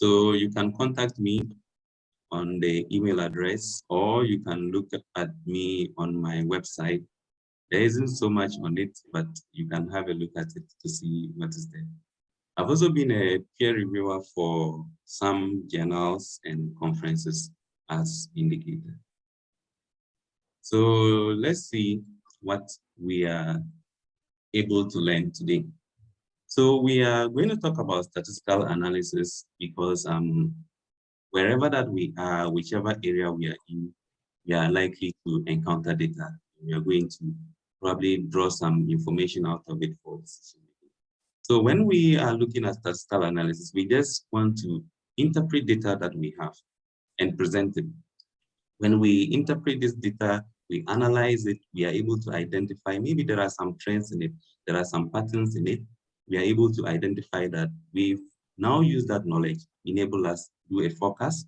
So you can contact me on the email address, or you can look at me on my website. There isn't so much on it, but you can have a look at it to see what is there. I've also been a peer reviewer for some journals and conferences as indicated. So let's see what we are able to learn today. So we are going to talk about statistical analysis because wherever that we are, whichever area we are in, we are likely to encounter data. We are going to probably draw some information out of it for decision making. So when we are looking at statistical analysis, we just want to interpret data that we have and present it. When we interpret this data, we analyze it, we are able to identify, maybe there are some trends in it, there are some patterns in it. We are able to identify that. We've now used that knowledge, enable us to do a forecast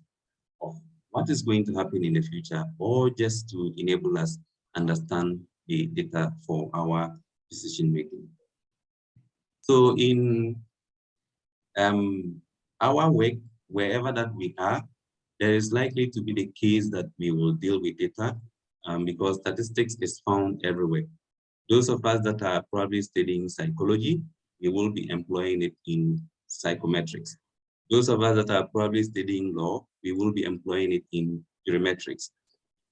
of what is going to happen in the future, or just to enable us understand the data for our decision making. So in our work, wherever that we are, there is likely to be the case that we will deal with data because statistics is found everywhere. Those of us that are probably studying psychology, we will be employing it in psychometrics. Those of us that are probably studying law, we will be employing it in geometrics.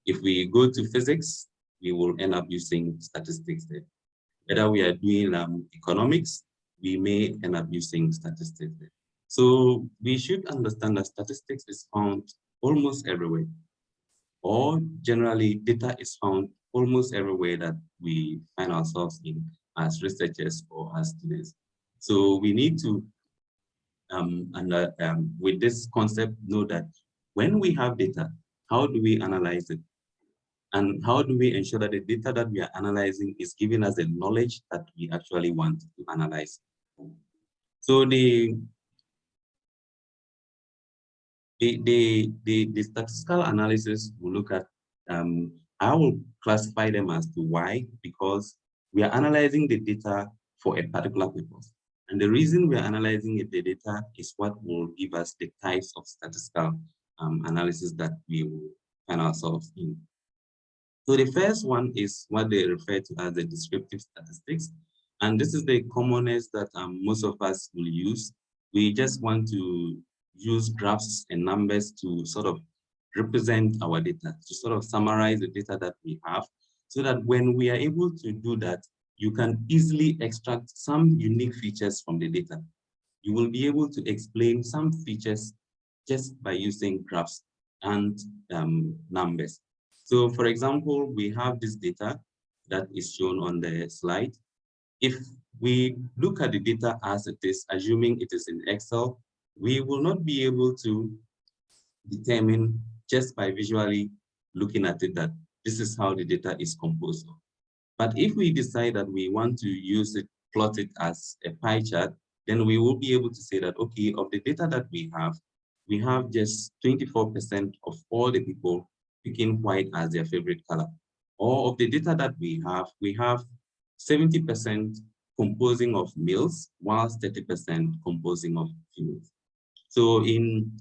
If we go to physics, we will end up using statistics there. Whether we are doing economics, we may end up using statistics there. So we should understand that statistics is found almost everywhere, or generally data is found almost everywhere that we find ourselves in as researchers or as students. So we need to, with this concept, know that when we have data, how do we analyze it? And how do we ensure that the data that we are analyzing is giving us the knowledge that we actually want to analyze? So the statistical analysis will look at, I will classify them as to why, because we are analyzing the data for a particular purpose. And the reason we are analyzing the data is what will give us the types of statistical analysis that we will find ourselves in. So the first one is what they refer to as the descriptive statistics. And this is the commonest that most of us will use. We just want to use graphs and numbers to sort of represent our data, to sort of summarize the data that we have, so that when we are able to do that, you can easily extract some unique features from the data. You will be able to explain some features just by using graphs and numbers. So for example, we have this data that is shown on the slide. If we look at the data as it is, assuming it is in Excel, we will not be able to determine just by visually looking at it that this is how the data is composed of. But if we decide that we want to use it, plot it as a pie chart, then we will be able to say that, okay, of the data that we have just 24% of all the people picking white as their favorite color. Or of the data that we have 70% composing of males, whilst 30% composing of females. So in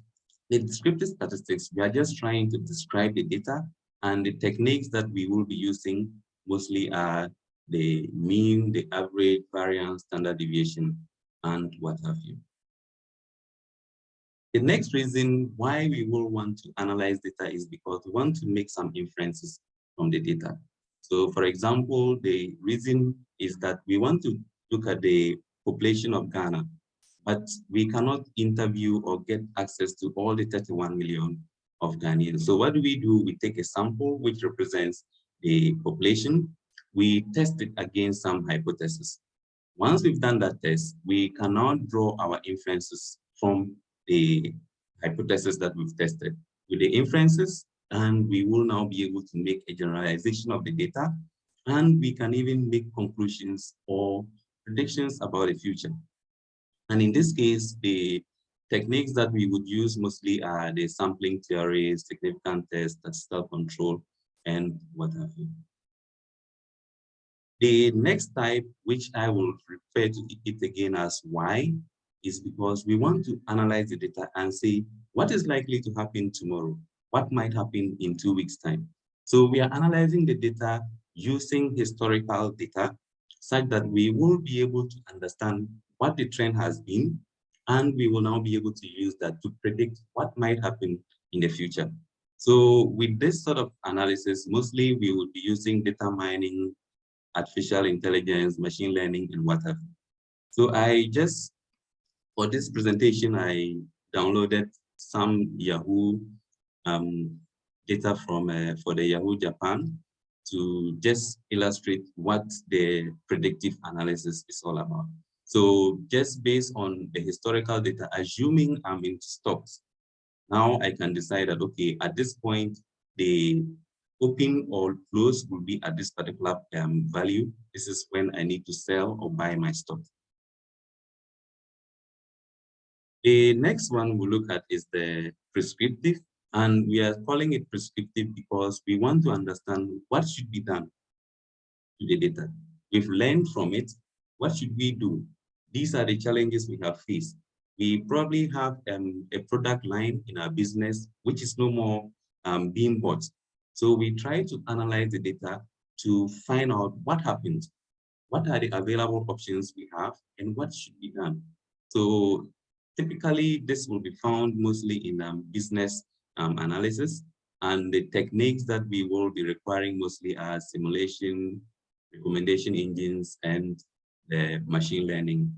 the descriptive statistics, we are just trying to describe the data, and the techniques that we will be using mostly are the mean, the average, variance, standard deviation, and what have you. The next reason why we will want to analyze data is because we want to make some inferences from the data. So for example, the reason is that we want to look at the population of Ghana, but we cannot interview or get access to all the 31 million of Ghanaians. So what do? We take a sample which represents the population. We test it against some hypothesis. Once we've done that test, we can now draw our inferences from the hypothesis that we've tested with the inferences, and we will now be able to make a generalization of the data, and we can even make conclusions or predictions about the future. And in this case, the techniques that we would use mostly are the sampling theory, significant test, statistical control, and what have you. The next type, which I will refer to it again as why, is because we want to analyze the data and say, what is likely to happen tomorrow? What might happen in 2 weeks' time? So we are analyzing the data using historical data such that we will be able to understand what the trend has been, and we will now be able to use that to predict what might happen in the future. So with this sort of analysis, mostly we will be using data mining, artificial intelligence, machine learning, and what have you. So for this presentation, I downloaded some Yahoo data for the Yahoo Japan to just illustrate what the predictive analysis is all about. So just based on the historical data, assuming I'm in stocks, now I can decide that, okay, at this point, the open or close will be at this particular value. This is when I need to sell or buy my stock. The next one we'll look at is the prescriptive, and we are calling it prescriptive because we want to understand what should be done to the data. We've learned from it. What should we do? These are the challenges we have faced. We probably have a product line in our business which is no more being bought. So we try to analyze the data to find out what happened, what are the available options we have, and what should be done. So typically, this will be found mostly in business analysis, and the techniques that we will be requiring mostly are simulation, recommendation engines, and the machine learning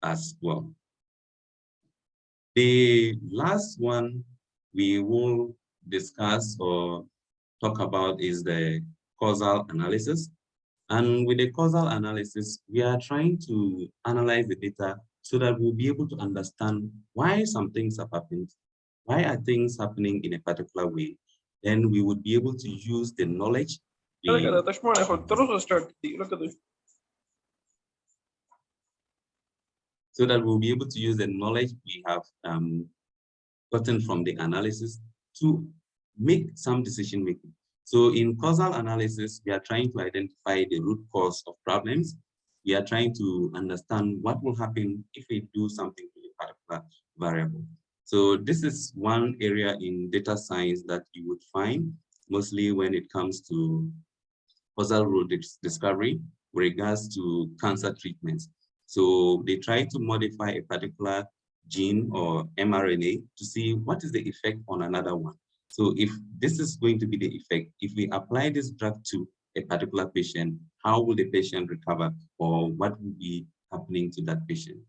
as well. The last one we will discuss or talk about is the causal analysis. And with the causal analysis, we are trying to analyze the data so that we'll be able to understand why some things have happened, why are things happening in a particular way. Then we would be able to use the knowledge. So that we'll be able to use the knowledge we have gotten from the analysis to make some decision making. So in causal analysis, we are trying to identify the root cause of problems. We are trying to understand what will happen if we do something to a particular variable. So this is one area in data science that you would find mostly when it comes to causal root discovery with regards to cancer treatments. So they try to modify a particular gene or mRNA to see what is the effect on another one. So if this is going to be the effect, if we apply this drug to a particular patient, how will the patient recover, or what will be happening to that patient?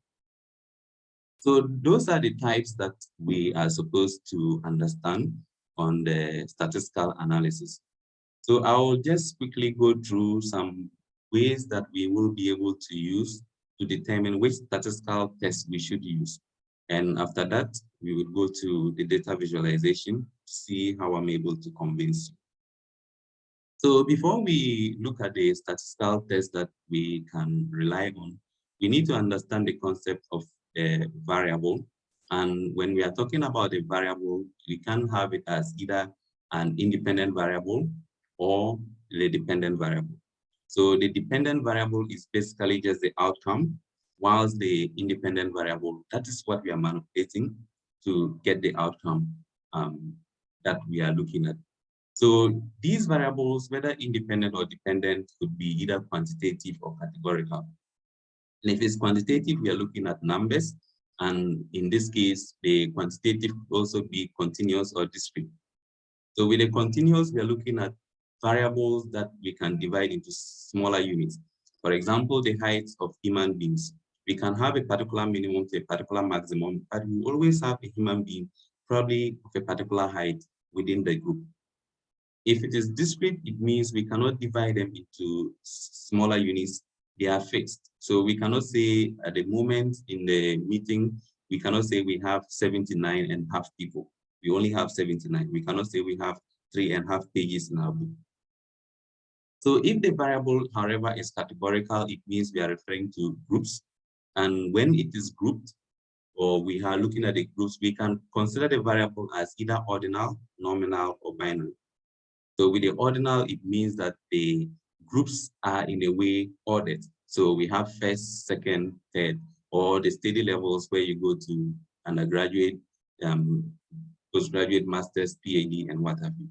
So those are the types that we are supposed to understand on the statistical analysis. So I will just quickly go through some ways that we will be able to use to determine which statistical test we should use. And after that, we will go to the data visualization to see how I'm able to convince you. So before we look at the statistical test that we can rely on, we need to understand the concept of a variable. And when we are talking about a variable, we can have it as either an independent variable or the dependent variable. So the dependent variable is basically just the outcome, whilst the independent variable, that is what we are manipulating to get the outcome that we are looking at. So these variables, whether independent or dependent, could be either quantitative or categorical. And if it's quantitative, we are looking at numbers. And in this case, the quantitative could also be continuous or discrete. So with the continuous, we are looking at variables that we can divide into smaller units. For example, the height of human beings. We can have a particular minimum to a particular maximum, but we always have a human being probably of a particular height within the group. If it is discrete, it means we cannot divide them into smaller units. They are fixed. So we cannot say at the moment in the meeting, we cannot say we have 79.5 people. We only have 79. We cannot say we have 3.5 pages in our book. So if the variable, however, is categorical, it means we are referring to groups. And when it is grouped, or we are looking at the groups, we can consider the variable as either ordinal, nominal, or binary. So with the ordinal, it means that the groups are in a way ordered. So we have first, second, third, or the steady levels where you go to undergraduate, postgraduate, master's, PhD, and what have you.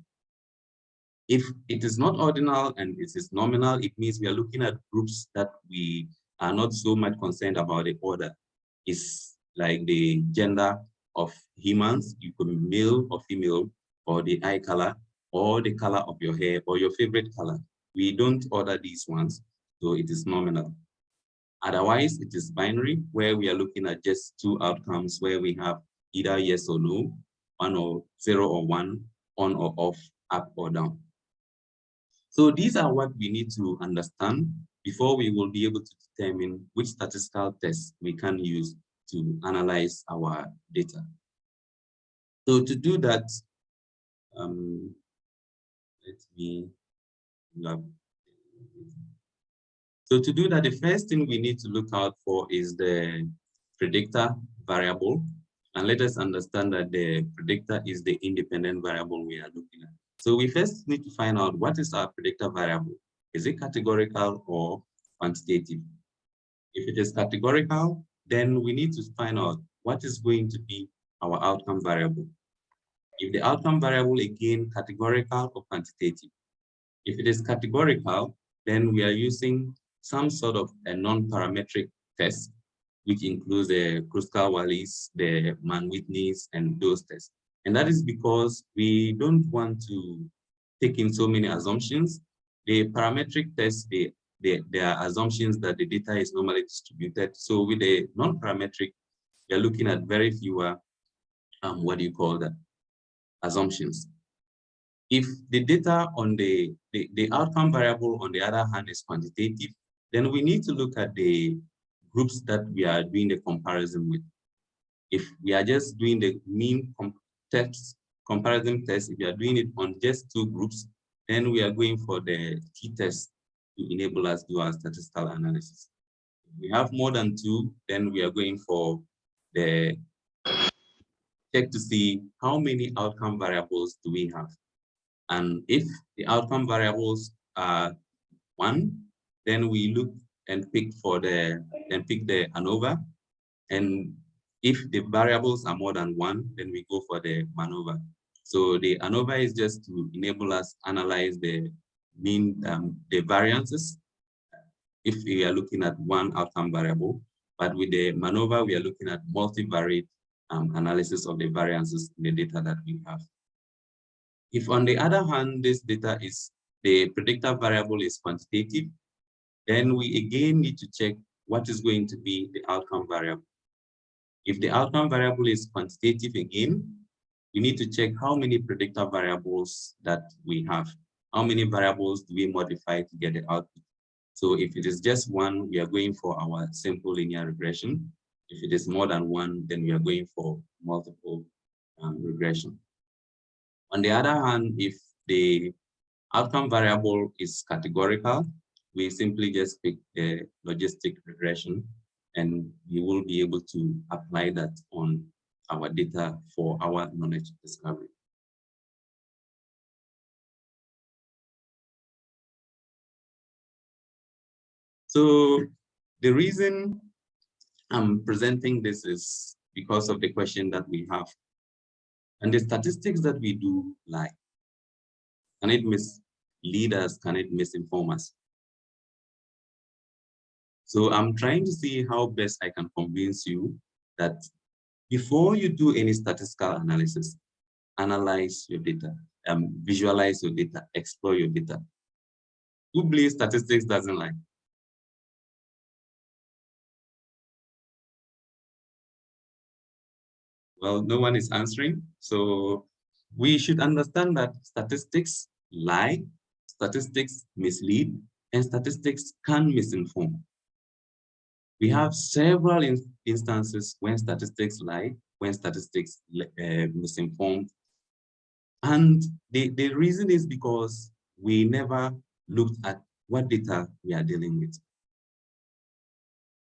If it is not ordinal and it is nominal, it means we are looking at groups that we are not so much concerned about the order. It's like the gender of humans, you could be male or female, or the eye color, or the color of your hair, or your favorite color. We don't order these ones, so it is nominal. Otherwise, it is binary, where we are looking at just two outcomes where we have either yes or no, 1 or 0 or 1, on or off, up or down. So these are what we need to understand before we will be able to determine which statistical tests we can use to analyze our data. So to do that, So to do that, the first thing we need to look out for is the predictor variable. And let us understand that the predictor is the independent variable we are looking at. So we first need to find out what is our predictor variable. Is it categorical or quantitative? If it is categorical, then we need to find out what is going to be our outcome variable. If the outcome variable, again, categorical or quantitative. If it is categorical, then we are using some sort of a non-parametric test, which includes the Kruskal-Wallis, the Mann-Whitney's, and those tests. And that is because we don't want to take in so many assumptions. The parametric tests, they are assumptions that the data is normally distributed. So with the non-parametric, you're looking at very fewer, assumptions. If the data on the outcome variable, on the other hand, is quantitative, then we need to look at the groups that we are doing the comparison with. If we are just doing the mean comparison test, if we are doing it on just two groups, then we are going for the t-test to enable us to do our statistical analysis. If we have more than two, then we are going for the check to see how many outcome variables do we have. And if the outcome variables are 1, then we look and pick the ANOVA. And if the variables are more than 1, then we go for the MANOVA. So the ANOVA is just to enable us analyze the mean, the variances, if we are looking at one outcome variable. But with the MANOVA, we are looking at multivariate analysis of the variances in the data that we have. If on the other hand, this data is, the predictor variable is quantitative, then we again need to check what is going to be the outcome variable. If the outcome variable is quantitative again, we need to check how many predictor variables that we have. How many variables do we modify to get the output? So if it is just 1, we are going for our simple linear regression. If it is more than 1, then we are going for multiple regression. On the other hand, if the outcome variable is categorical, we simply just pick the logistic regression, and we will be able to apply that on our data for our knowledge discovery. So the reason I'm presenting this is because of the question that we have. And the statistics that we do lie. Can it mislead us? Can it misinform us? So I'm trying to see how best I can convince you that before you do any statistical analysis, analyze your data, visualize your data, explore your data. Who believes statistics doesn't lie? Well, no one is answering. So we should understand that statistics lie, statistics mislead, and statistics can misinform. We have several instances when statistics lie, when statistics misinform. And the reason is because we never looked at what data we are dealing with.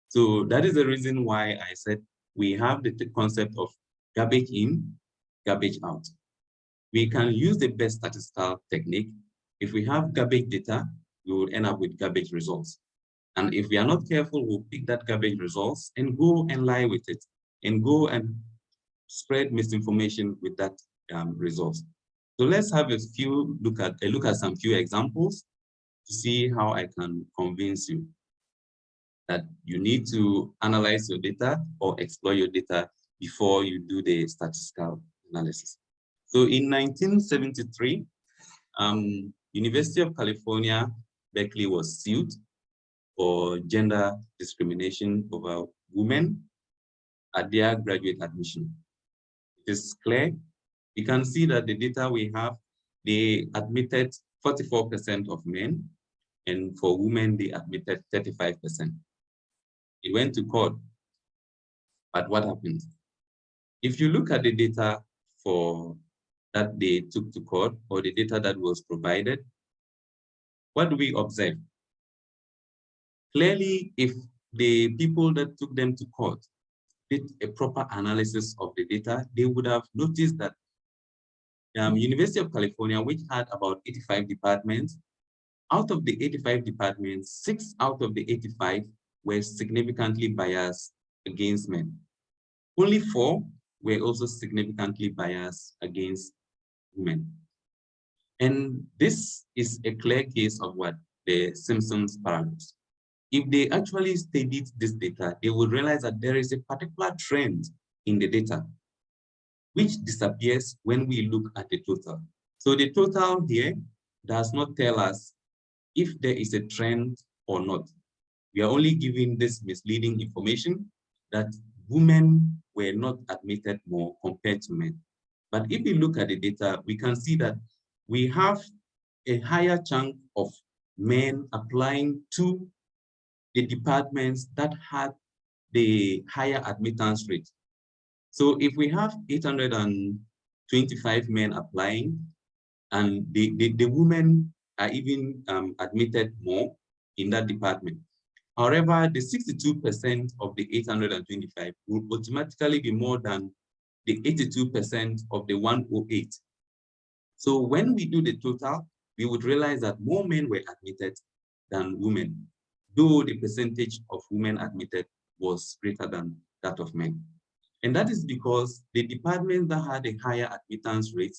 So that is the reason why I said we have the concept of garbage in, garbage out. We can use the best statistical technique. If we have garbage data, we will end up with garbage results. And if we are not careful, we'll pick that garbage results and go and lie with it and go and spread misinformation with that results. So let's have a look at some few examples to see how I can convince you that you need to analyze your data or explore your data before you do the statistical analysis. So in 1973, University of California, Berkeley was sued for gender discrimination over women at their graduate admission. It is clear. You can see that the data we have, they admitted 44% of men, and for women, they admitted 35%. It went to court, but what happened? If you look at the data for that they took to court or the data that was provided, what do we observe? Clearly, if the people that took them to court did a proper analysis of the data, they would have noticed that University of California, which had about 85 departments, out of the 85 departments, 6 out of the 85 were significantly biased against men. Only 4 were also significantly biased against women. And this is a clear case of what? The Simpson's paradox. If they actually studied this data, they would realize that there is a particular trend in the data which disappears when we look at the total. So the total here does not tell us if there is a trend or not. We are only giving this misleading information that women were not admitted more compared to men. But if we look at the data, we can see that we have a higher chunk of men applying to the departments that had the higher admittance rate. So if we have 825 men applying, and the women are even admitted more in that department. However, the 62% of the 825 will automatically be more than the 82% of the 108. So when we do the total, we would realize that more men were admitted than women, though the percentage of women admitted was greater than that of men. And that is because the departments that had a higher admittance rate,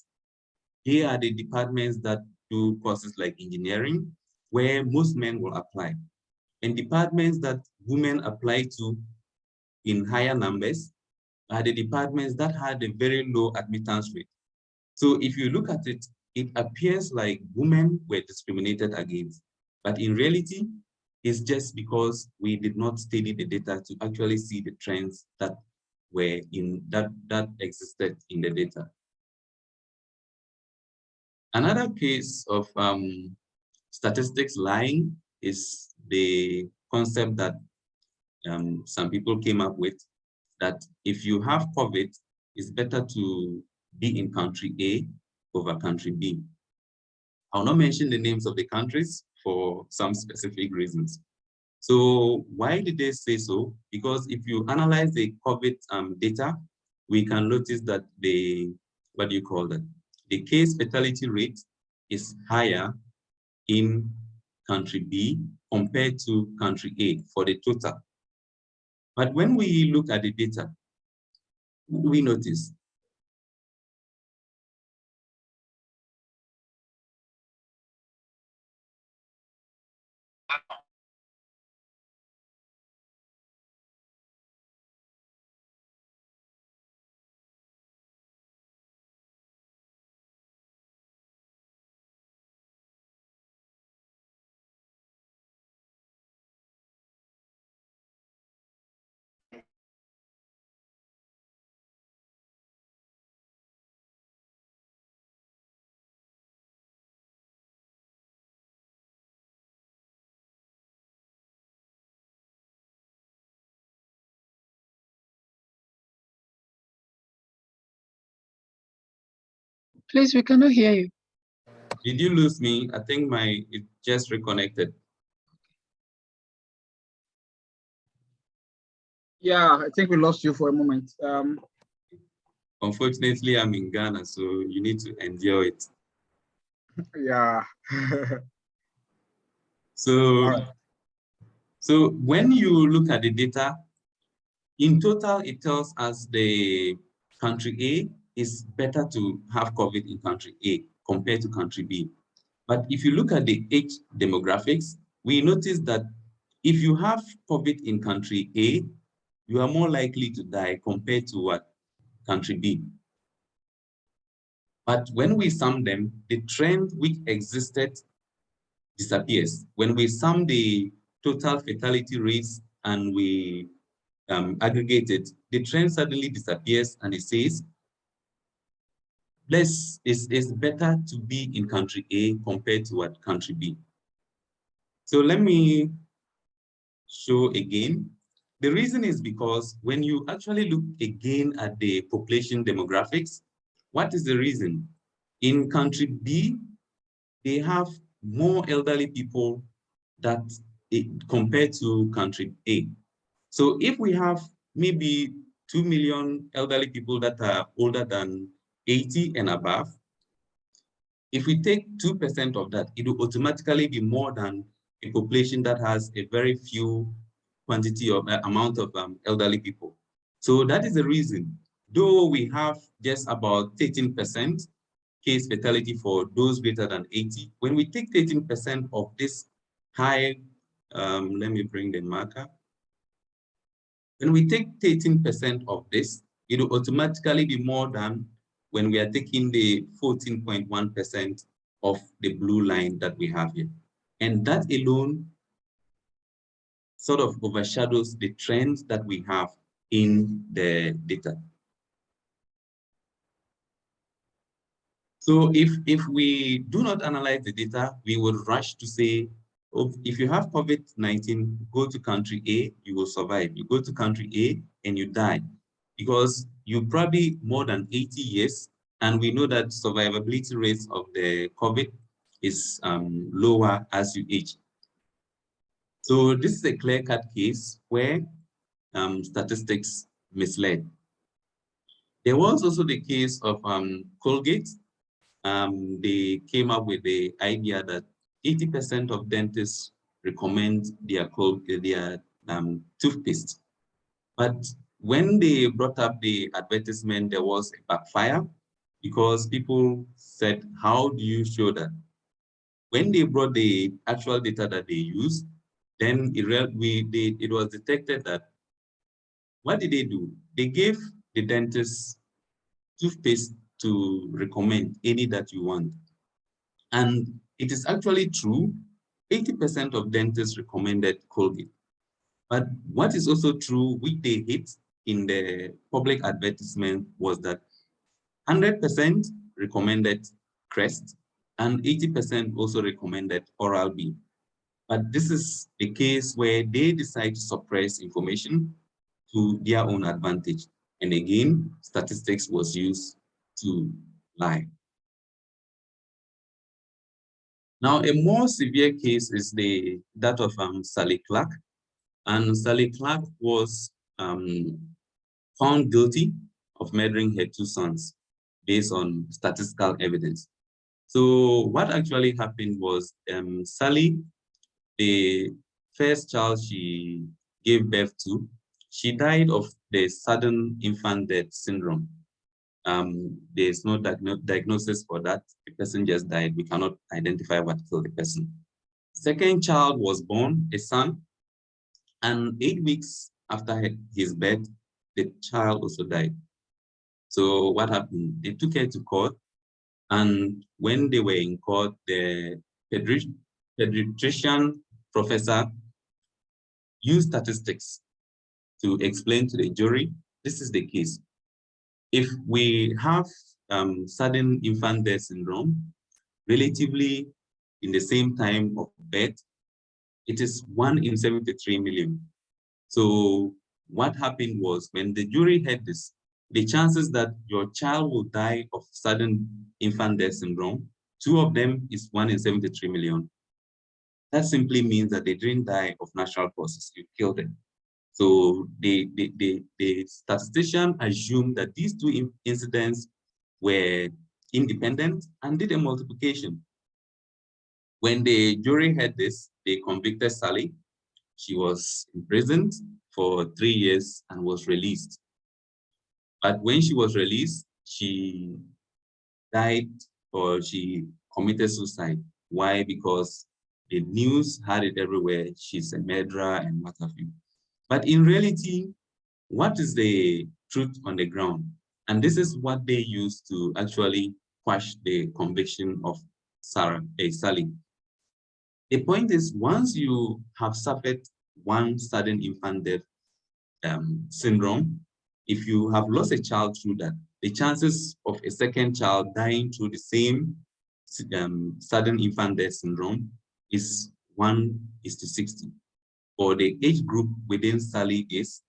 they are the departments that do courses like engineering, where most men will apply. And departments that women apply to in higher numbers are the departments that had a very low admittance rate. So if you look at it, it appears like women were discriminated against. But in reality, it's just because we did not study the data to actually see the trends that were in that existed in the data. Another case of statistics lying is the concept that some people came up with, that if you have COVID, it's better to be in country A over country B. I'll not mention the names of the countries for some specific reasons. So why did they say so? Because if you analyze the COVID data, we can notice that the case fatality rate is higher in country B compared to country A for the total. But when we look at the data, we notice Please, we cannot hear you. Did you lose me? I think it just reconnected. Yeah, I think we lost you for a moment. Unfortunately, I'm in Ghana, so you need to endure it. Yeah. So, So when you look at the data, in total, it tells us the country A is better to have COVID in country A compared to country B. But if you look at the age demographics, we notice that if you have COVID in country A, you are more likely to die compared to what? Country B. But when we sum them, the trend which existed disappears. When we sum the total fatality rates and we aggregate it, the trend suddenly disappears and it says, it's better to be in country A compared to what country B. So let me show again. The reason is because when you actually look again at the population demographics, what is the reason? In country B, they have more elderly people that compared to country A. So if we have maybe 2 million elderly people that are older than 80 and above, if we take 2% of that, it will automatically be more than a population that has a very few quantity of amount of elderly people. So that is the reason. Though we have just about 13% case fatality for those greater than 80, when we take 13% of this high, let me bring the marker. When we take 13% of this, it will automatically be more than when we are taking the 14.1% of the blue line that we have here. And that alone sort of overshadows the trends that we have in the data. So if we do not analyze the data, we would rush to say, oh, if you have COVID-19, go to country A, you will survive. You go to country A and you die because you probably more than 80 years, and we know that survivability rates of the COVID is lower as you age. So this is a clear-cut case where statistics misled. There was also the case of Colgate. They came up with the idea that 80% of dentists recommend their toothpaste. But when they brought up the advertisement, there was a backfire because people said, how do you show that? When they brought the actual data that they used, then it was detected that, what did they do? They gave the dentist toothpaste to recommend any that you want. And it is actually true, 80% of dentists recommended Colgate. But what is also true, which they hit in the public advertisement, was that 100% recommended Crest and 80% also recommended Oral-B. But this is a case where they decide to suppress information to their own advantage. And again, statistics was used to lie. Now, a more severe case is that of Sally Clark. And Sally Clark was found guilty of murdering her two sons based on statistical evidence. So what actually happened was Sally, the first child she gave birth to, she died of the sudden infant death syndrome. There's no diagnosis for that. The person just died. We cannot identify what killed the person. Second child was born, a son, and 8 weeks after his birth, the child also died. So what happened? They took her to court, and when they were in court, the pediatrician professor used statistics to explain to the jury, this is the case. If we have sudden infant death syndrome, relatively in the same time of birth, it is 1 in 73 million. So what happened was, when the jury heard this, the chances that your child will die of sudden infant death syndrome, 2 of them is 1 in 73 million. That simply means that they didn't die of natural causes, you killed them. So the statistician assumed that these 2 incidents were independent and did a multiplication. When the jury heard this, they convicted Sally, She was imprisoned for 3 years and was released. But when she was released, she died or she committed suicide. Why? Because the news had it everywhere. She's a murderer and what have you. But in reality, what is the truth on the ground? And this is what they used to actually quash the conviction of Sally. The point is, once you have suffered one sudden infant death syndrome, if you have lost a child through that, the chances of a second child dying through the same sudden infant death syndrome is 1:60. For the age group within Sally is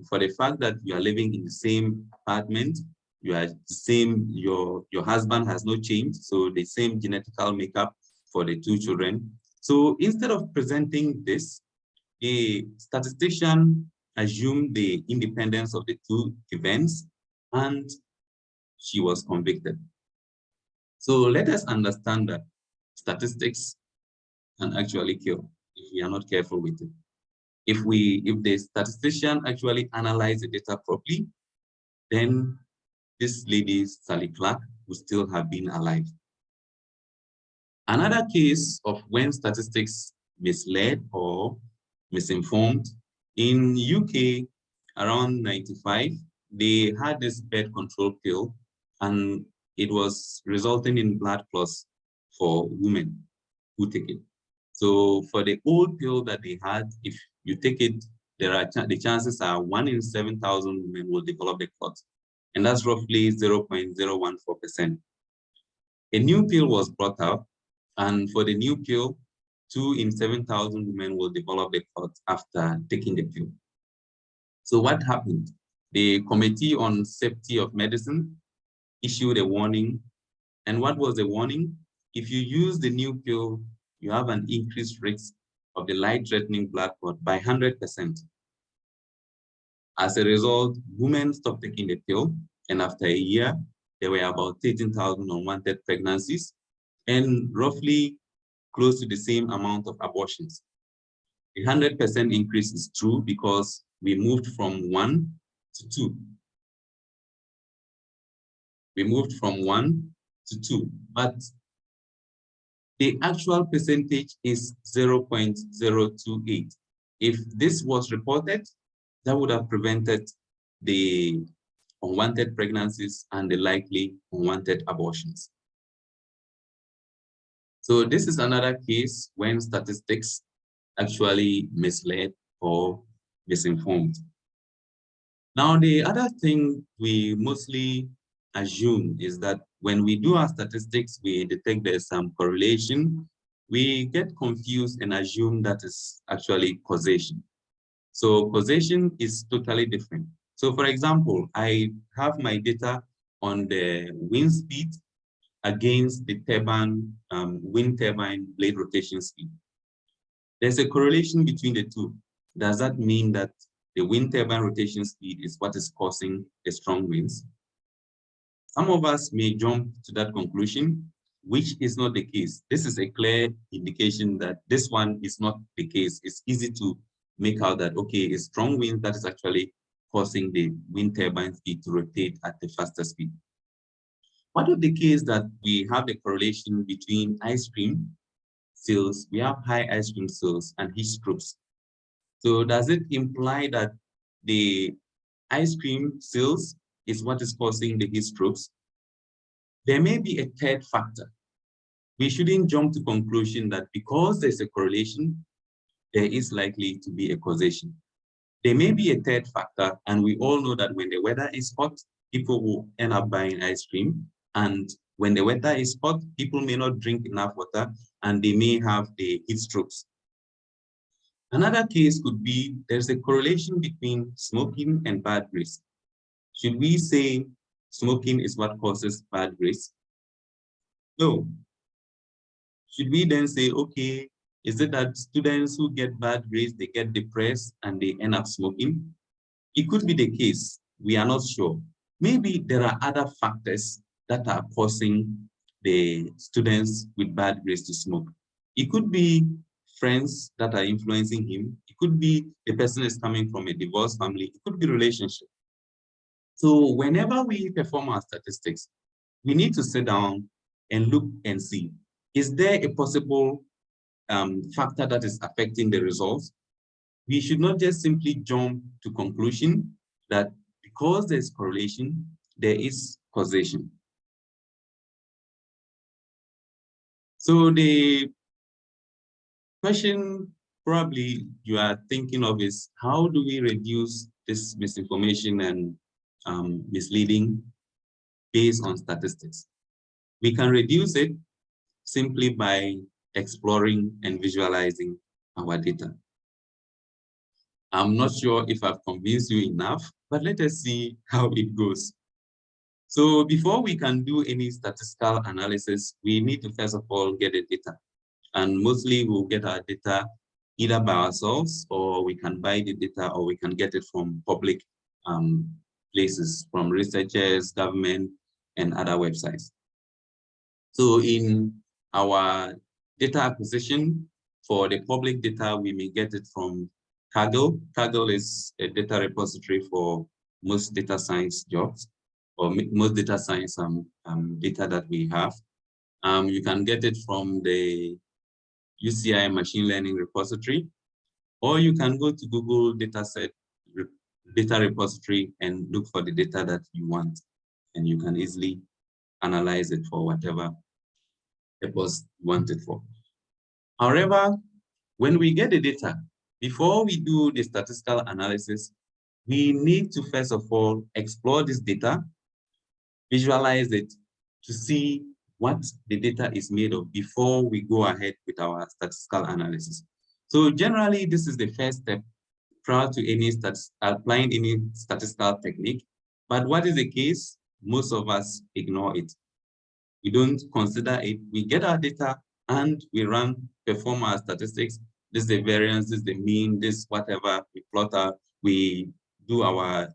for the fact that you are living in the same apartment, you are the same, your husband has not changed, so the same genetical makeup for the two children. So instead of presenting this, a statistician assumed the independence of the two events, and she was convicted. So let us understand that statistics can actually kill if we are not careful with it. If the statistician actually analyze the data properly, then this lady, Sally Clark, would still have been alive. Another case of when statistics misled or misinformed, in UK around 95, they had this birth control pill, and it was resulting in blood clots for women who take it. So for the old pill that they had, if you take it, the chances are 1 in 7,000 women will develop the clot, and that's roughly 0.014%. A new pill was brought out, and for the new pill, 2 in 7,000 women will develop the clot after taking the pill. So what happened? The Committee on Safety of Medicine issued a warning. And what was the warning? If you use the new pill, you have an increased risk of the life-threatening blood clot by 100%. As a result, women stopped taking the pill, and after a year, there were about 13,000 unwanted pregnancies and roughly close to the same amount of abortions. The 100% increase is true because we moved from 1 to 2. We moved from 1 to 2, but the actual percentage is 0.028. If this was reported, that would have prevented the unwanted pregnancies and the likely unwanted abortions. So this is another case when statistics actually misled or misinformed. Now, the other thing we mostly assume is that when we do our statistics, we detect there's some correlation. We get confused and assume that is actually causation. So causation is totally different. So for example, I have my data on the wind speed against the turbine, wind turbine blade rotation speed. There's a correlation between the two. Does that mean that the wind turbine rotation speed is what is causing the strong winds? Some of us may jump to that conclusion, which is not the case. This is a clear indication that this one is not the case. It's easy to make out that, okay, a strong wind that is actually causing the wind turbine speed to rotate at the faster speed. What of the case that we have the correlation between ice cream sales, we have high ice cream sales and heat strokes. So does it imply that the ice cream sales is what is causing the heat strokes? There may be a third factor. We shouldn't jump to conclusion that because there's a correlation, there is likely to be a causation. There may be a third factor, and we all know that when the weather is hot, people will end up buying ice cream. And when the weather is hot, people may not drink enough water, and they may have the heat strokes. Another case could be there's a correlation between smoking and bad grades. Should we say smoking is what causes bad grades? No. Should we then say, okay, is it that students who get bad grades, they get depressed and they end up smoking? It could be the case. We are not sure. Maybe there are other factors that are causing the students with bad grades to smoke. It could be friends that are influencing him. It could be the person is coming from a divorced family. It could be relationship. So whenever we perform our statistics, we need to sit down and look and see, is there a possible factor that is affecting the results? We should not just simply jump to conclusion that because there's correlation, there is causation. So the question probably you are thinking of is, how do we reduce this misinformation and misleading based on statistics? We can reduce it simply by exploring and visualizing our data. I'm not sure if I've convinced you enough, but let us see how it goes. So before we can do any statistical analysis, we need to first of all get the data. And mostly we'll get our data either by ourselves, or we can buy the data, or we can get it from public places, from researchers, government, and other websites. So in our data acquisition, for the public data, we may get it from Kaggle. Kaggle is a data repository for most data science jobs, or most data science data that we have. You can get it from the UCI machine learning repository, or you can go to Google dataset data repository and look for the data that you want, and you can easily analyze it for whatever purpose you want it for. However, when we get the data, before we do the statistical analysis, we need to first of all explore this data, visualize it to see what the data is made of before we go ahead with our statistical analysis. So generally, this is the first step prior to any applying any statistical technique. But what is the case? Most of us ignore it. We don't consider it. We get our data and we perform our statistics. This is the variance, this is the mean, this whatever, we plot out, we do our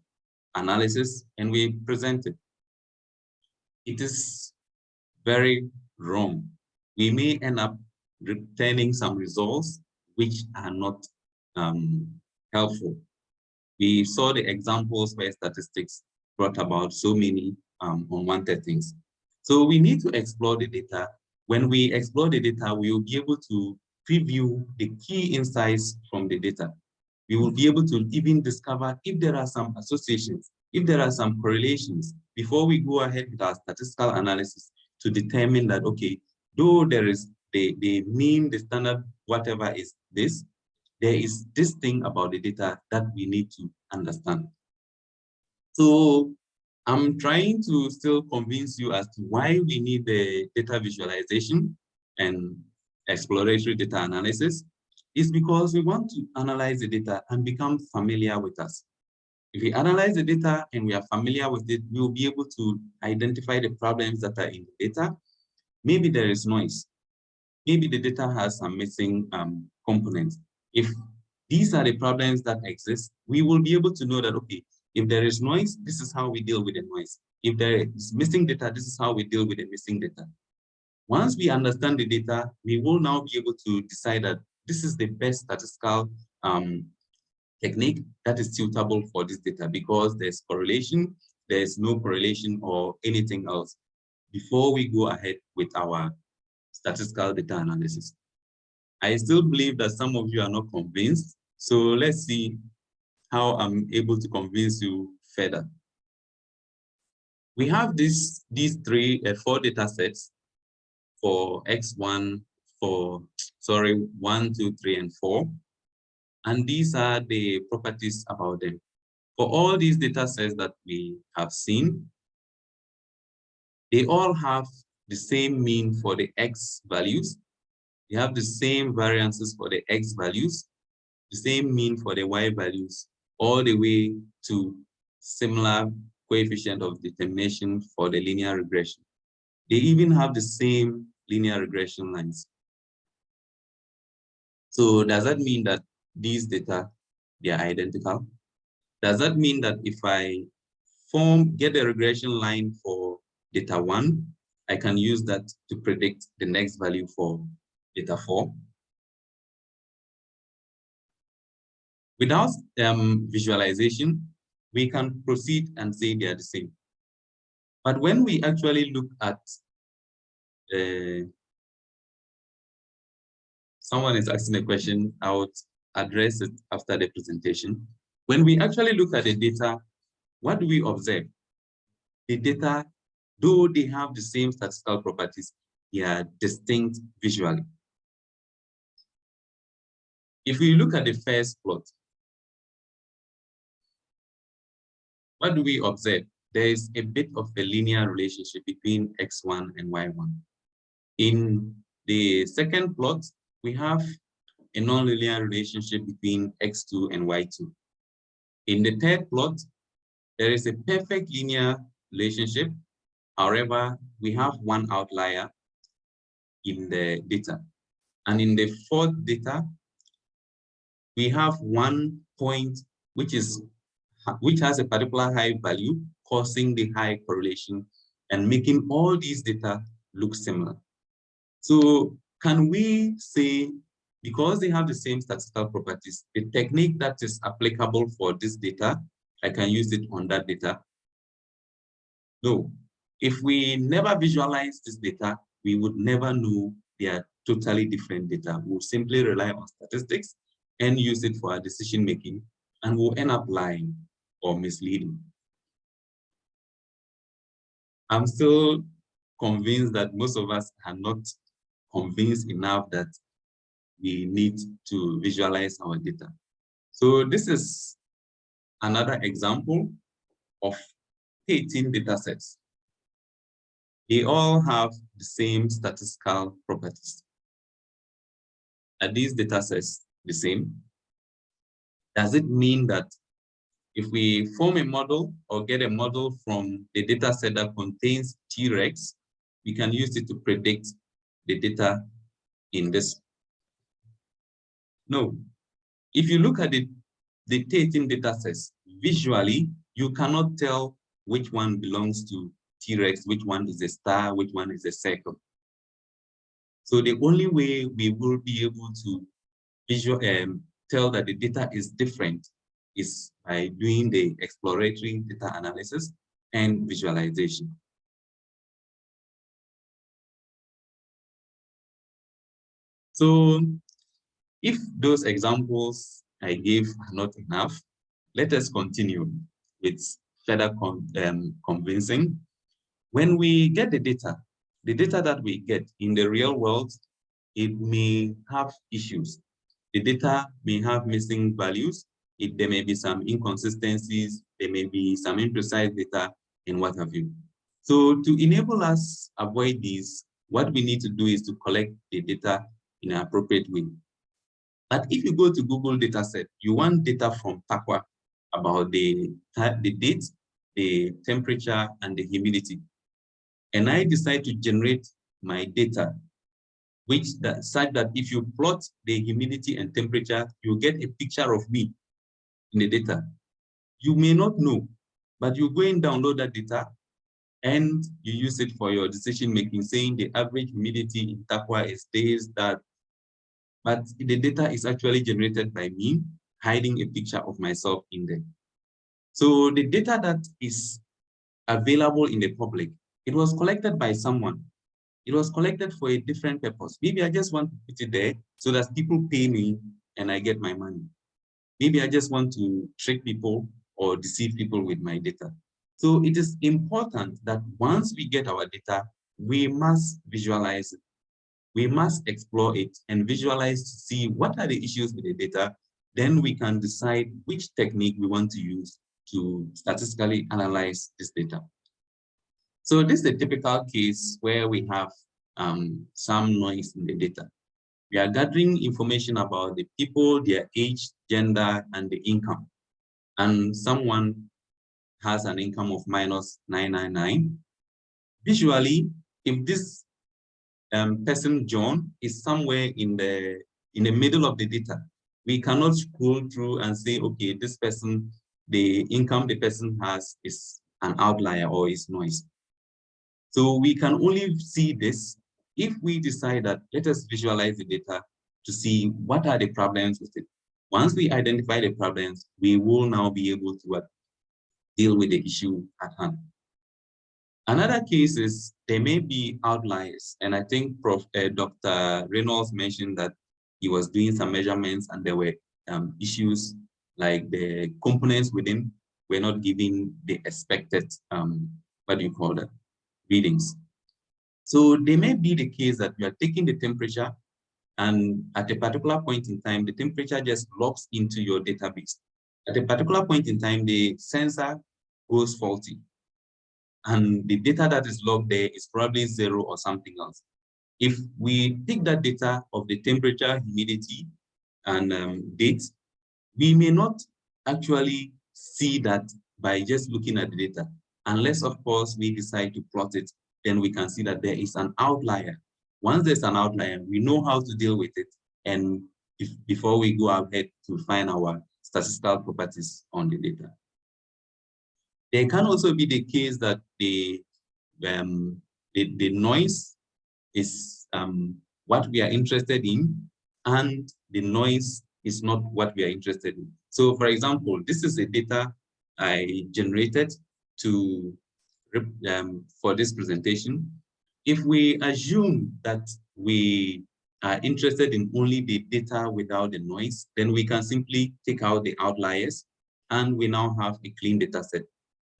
analysis and we present it. It is very wrong. We may end up returning some results which are not helpful. We saw the examples where statistics brought about so many unwanted things. So we need to explore the data. When we explore the data, we will be able to preview the key insights from the data. We will be able to even discover if there are some associations, if there are some correlations, before we go ahead with our statistical analysis to determine that, okay, though there is the mean, the standard, whatever is this, there is this thing about the data that we need to understand. So I'm trying to still convince you as to why we need the data visualization and exploratory data analysis. Is because we want to analyze the data and become familiar with us. If we analyze the data and we are familiar with it, we will be able to identify the problems that are in the data. Maybe there is noise. Maybe the data has some missing components. If these are the problems that exist, we will be able to know that, okay, if there is noise, this is how we deal with the noise. If there is missing data, this is how we deal with the missing data. Once we understand the data, we will now be able to decide that this is the best statistical technique that is suitable for this data, because there's correlation, there's no correlation or anything else, before we go ahead with our statistical data analysis. I still believe that some of you are not convinced. So let's see how I'm able to convince you further. We have these four data sets for X1, for, 1, 2, 3, and 4. And these are the properties about them. For all these data sets that we have seen, they all have the same mean for the X values. They have the same variances for the X values, the same mean for the Y values, all the way to similar coefficient of determination for the linear regression. They even have the same linear regression lines. So does that mean that these data, they are identical? Does that mean that if I get a regression line for data 1, I can use that to predict the next value for data 4? Without visualization, we can proceed and say they are the same. But when we actually look at, someone is asking a question, I would address it after the presentation. When we actually look at the data, what do we observe? The data, though they have the same statistical properties, they are distinct visually. If we look at the first plot, what do we observe? There is a bit of a linear relationship between x1 and y1. In the second plot, we have a nonlinear relationship between x2 and y2. In the third plot, there is a perfect linear relationship. However, we have one outlier in the data. And in the fourth data, we have one point which has a particular high value, causing the high correlation and making all these data look similar. So can we say, because they have the same statistical properties, the technique that is applicable for this data, I can use it on that data? No. If we never visualize this data, we would never know they are totally different data. We'll simply rely on statistics and use it for our decision making, and we'll end up lying or misleading. I'm still convinced that most of us are not convinced enough that we need to visualize our data. So this is another example of 18 data sets. They all have the same statistical properties. Are these data sets the same? Does it mean that if we form a model or get a model from the data set that contains T-Rex, we can use it to predict the data in this? No. If you look at the 18 data sets, visually, you cannot tell which one belongs to T-Rex, which one is a star, which one is a circle. So the only way we will be able to tell that the data is different is by doing the exploratory data analysis and visualization. So if those examples I gave are not enough, let us continue with further convincing. When we get the data that we get in the real world, it may have issues. The data may have missing values. There may be some inconsistencies. There may be some imprecise data and what have you. So to enable us avoid these, what we need to do is to collect the data in an appropriate way. But if you go to Google dataset, you want data from Takwa about the date, the temperature, and the humidity. And I decide to generate my data, such that if you plot the humidity and temperature, you get a picture of me in the data. You may not know, but you go and download that data and you use it for your decision making, saying the average humidity in Takwa is this, that. But the data is actually generated by me, hiding a picture of myself in there. So the data that is available in the public, it was collected by someone. It was collected for a different purpose. Maybe I just want to put it there so that people pay me and I get my money. Maybe I just want to trick people or deceive people with my data. So it is important that once we get our data, we must visualize it. We must explore it and visualize to see what are the issues with the data. Then we can decide which technique we want to use to statistically analyze this data. So this is a typical case where we have some noise in the data. We are gathering information about the people, their age, gender, and the income. And someone has an income of minus 999. Visually, if this person John is somewhere in the middle of the data, we cannot scroll through and say, okay, this person, the income the person has is an outlier or is noise. So we can only see this if we decide that let us visualize the data to see what are the problems with it. Once we identify the problems, we will now be able to deal with the issue at hand. Another case is there may be outliers, and I think Dr. Reynolds mentioned that he was doing some measurements and there were issues like the components within were not giving the expected, what do you call that, readings. So there may be the case that you are taking the temperature and at a particular point in time, the temperature just logs into your database. At a particular point in time, the sensor goes faulty. And the data that is logged there is probably 0 or something else. If we take that data of the temperature, humidity, and date, we may not actually see that by just looking at the data. Unless, of course, we decide to plot it, then we can see that there is an outlier. Once there's an outlier, we know how to deal with it. And before we go ahead to find our statistical properties on the data. There can also be the case that the noise is what we are interested in, and the noise is not what we are interested in. So, for example, this is the data I generated to for this presentation. If we assume that we are interested in only the data without the noise, then we can simply take out the outliers, and we now have a clean data set.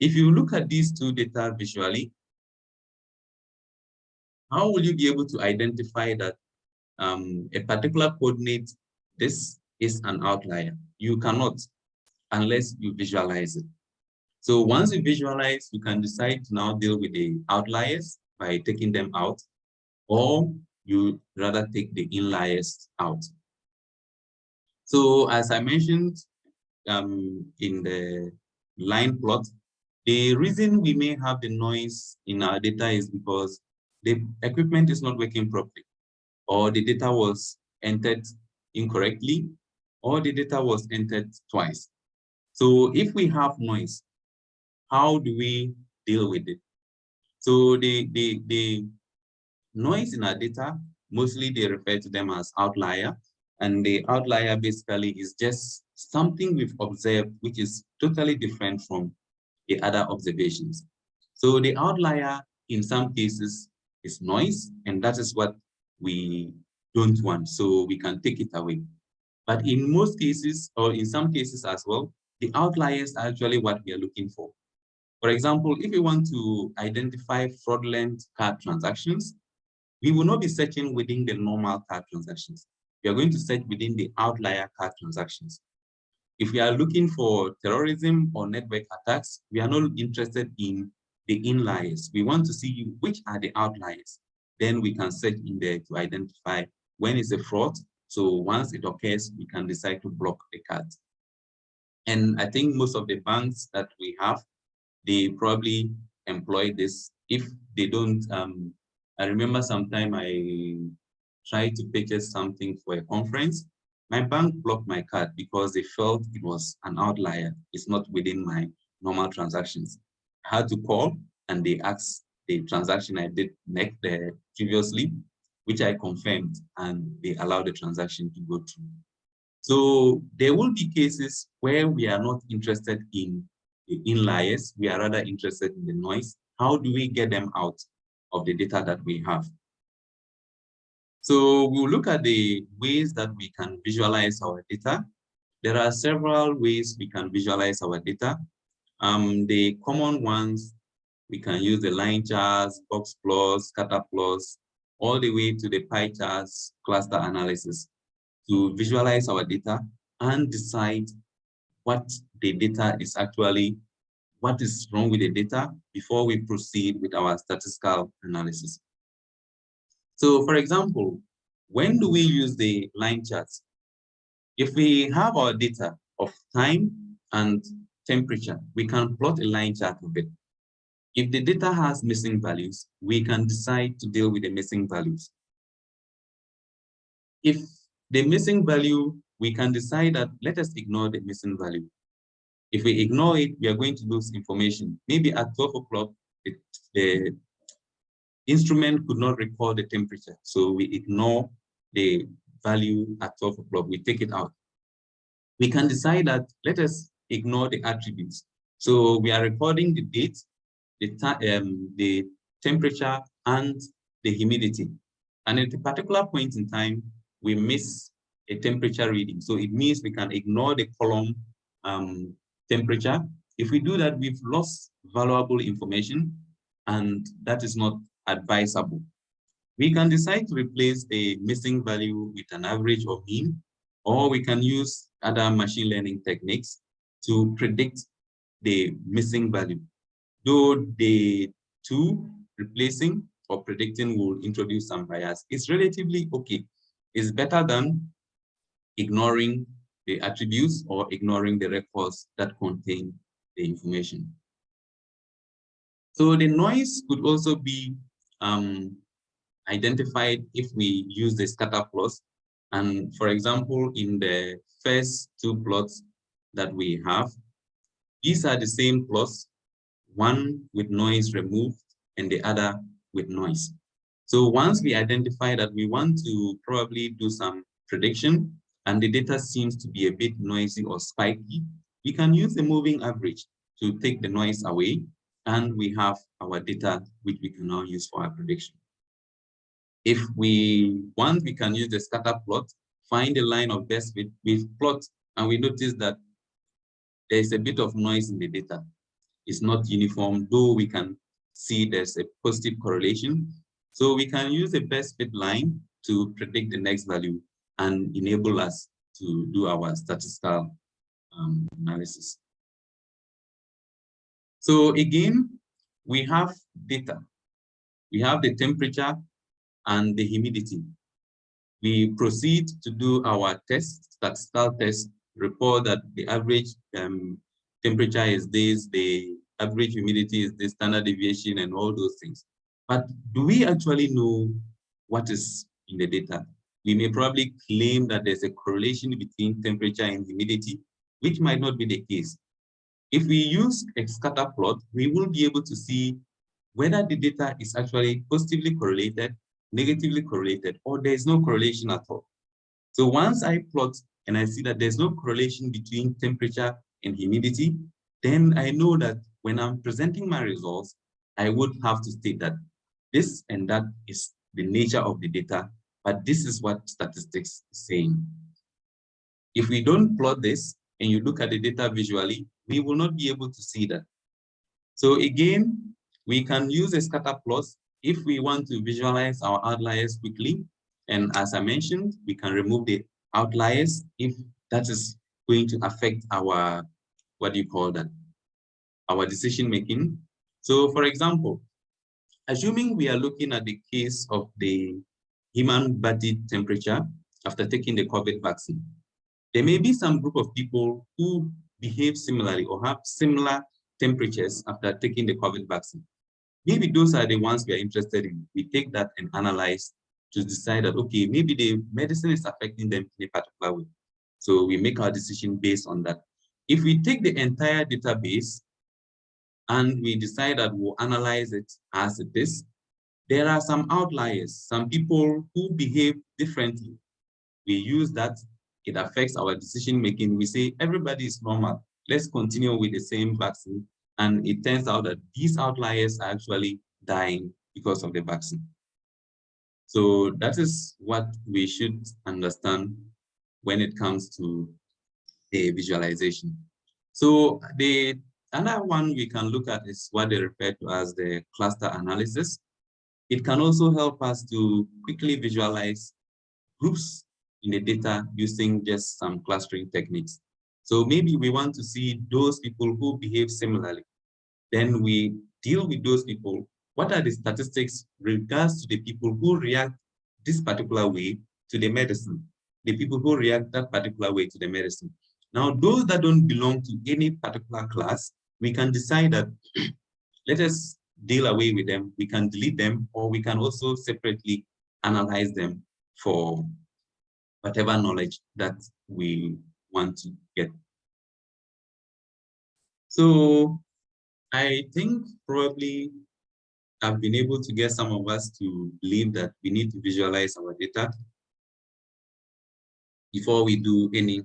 If you look at these two data visually, how will you be able to identify that a particular coordinate, this is an outlier? You cannot unless you visualize it. So once you visualize, you can decide to now deal with the outliers by taking them out, or you rather take the inliers out. So as I mentioned in the line plot, the reason we may have the noise in our data is because the equipment is not working properly, or the data was entered incorrectly, or the data was entered twice. So if we have noise, how do we deal with it? So the noise in our data, mostly they refer to them as outlier. And the outlier basically is just something we've observed, which is totally different from the other observations. So the outlier in some cases is noise, and that is what we don't want. So we can take it away. But in most cases, or in some cases as well, the outliers are actually what we are looking for. For example, if we want to identify fraudulent card transactions, we will not be searching within the normal card transactions. We are going to search within the outlier card transactions. If we are looking for terrorism or network attacks, we are not interested in the inliers. We want to see which are the outliers. Then we can search in there to identify when is a fraud. So once it occurs, we can decide to block the card. And I think most of the banks that we have, they probably employ this. If they don't, I remember sometime I tried to purchase something for a conference. My bank blocked my card because they felt it was an outlier. It's not within my normal transactions. I had to call and they asked the transaction I did previously, which I confirmed, and they allowed the transaction to go through. So there will be cases where we are not interested in the inliers, we are rather interested in the noise. How do we get them out of the data that we have? So we'll look at the ways that we can visualize our data. There are several ways we can visualize our data. The common ones, we can use the line charts, box plots, scatter plots, all the way to the pie charts, cluster analysis, to visualize our data and decide what the data is actually, what is wrong with the data before we proceed with our statistical analysis. So for example, when do we use the line charts? If we have our data of time and temperature, we can plot a line chart of it. If the data has missing values, we can decide to deal with the missing values. If the missing value, we can decide that let us ignore the missing value. If we ignore it, we are going to lose information. Maybe at 12 o'clock, the instrument could not record the temperature. So we ignore the value at 12 o'clock, we take it out. we can decide that let us ignore the attributes. So we are recording the date, the temperature, and the humidity. And at a particular point in time, we miss a temperature reading. So it means we can ignore the column temperature. If we do that, we've lost valuable information, and that is not advisable. We can decide to replace the missing value with an average or mean, or we can use other machine learning techniques to predict the missing value. Though the two, replacing or predicting, will introduce some bias, it's relatively okay. It's better than ignoring the attributes or ignoring the records that contain the information. So the noise could also be identified if we use the scatter plots. And for example, in the first two plots that we have, these are the same plots, one with noise removed and the other with noise. So once we identify that we want to probably do some prediction and the data seems to be a bit noisy or spiky, we can use the moving average to take the noise away, and we have our data which we can now use for our prediction. If we want, we can use the scatter plot, find a line of best fit with plot, and we notice that there is a bit of noise in the data. It's not uniform, though we can see there's a positive correlation. So we can use the best fit line to predict the next value and enable us to do our statistical analysis. So again, we have data. We have the temperature and the humidity. We proceed to do our test, statistical test, report that the average temperature is this, the average humidity is the standard deviation, and all those things. But do we actually know what is in the data? We may probably claim that there's a correlation between temperature and humidity, which might not be the case. If we use a scatter plot, we will be able to see whether the data is actually positively correlated, negatively correlated, or there is no correlation at all. So once I plot and I see that there's no correlation between temperature and humidity, then I know that when I'm presenting my results, I would have to state that this and that is the nature of the data, but this is what statistics is saying. If we don't plot this and you look at the data visually, we will not be able to see that. So again, we can use a scatter plot if we want to visualize our outliers quickly. And as I mentioned, we can remove the outliers if that is going to affect our, what do you call that? Our decision making. So for example, assuming we are looking at the case of the human body temperature after taking the COVID vaccine, there may be some group of people who behave similarly or have similar temperatures after taking the COVID vaccine. Maybe those are the ones we are interested in. We take that and analyze to decide that, okay, maybe the medicine is affecting them in a particular way. So we make our decision based on that. If we take the entire database and we decide that we'll analyze it as it is, there are some outliers, some people who behave differently. We use that, it affects our decision making. We say everybody is normal, let's continue with the same vaccine. And it turns out that these outliers are actually dying because of the vaccine. So that is what we should understand when it comes to a visualization. So the another one we can look at is what they refer to as the cluster analysis. It can also help us to quickly visualize groups in the data using just some clustering techniques. So maybe we want to see those people who behave similarly. Then we deal with those people. What are the statistics regards to the people who react this particular way to the medicine? The people who react that particular way to the medicine. Now, those that don't belong to any particular class, we can decide that let us deal away with them. We can delete them, or we can also separately analyze them for whatever knowledge that we want to get. So I think probably I've been able to get some of us to believe that we need to visualize our data before we do any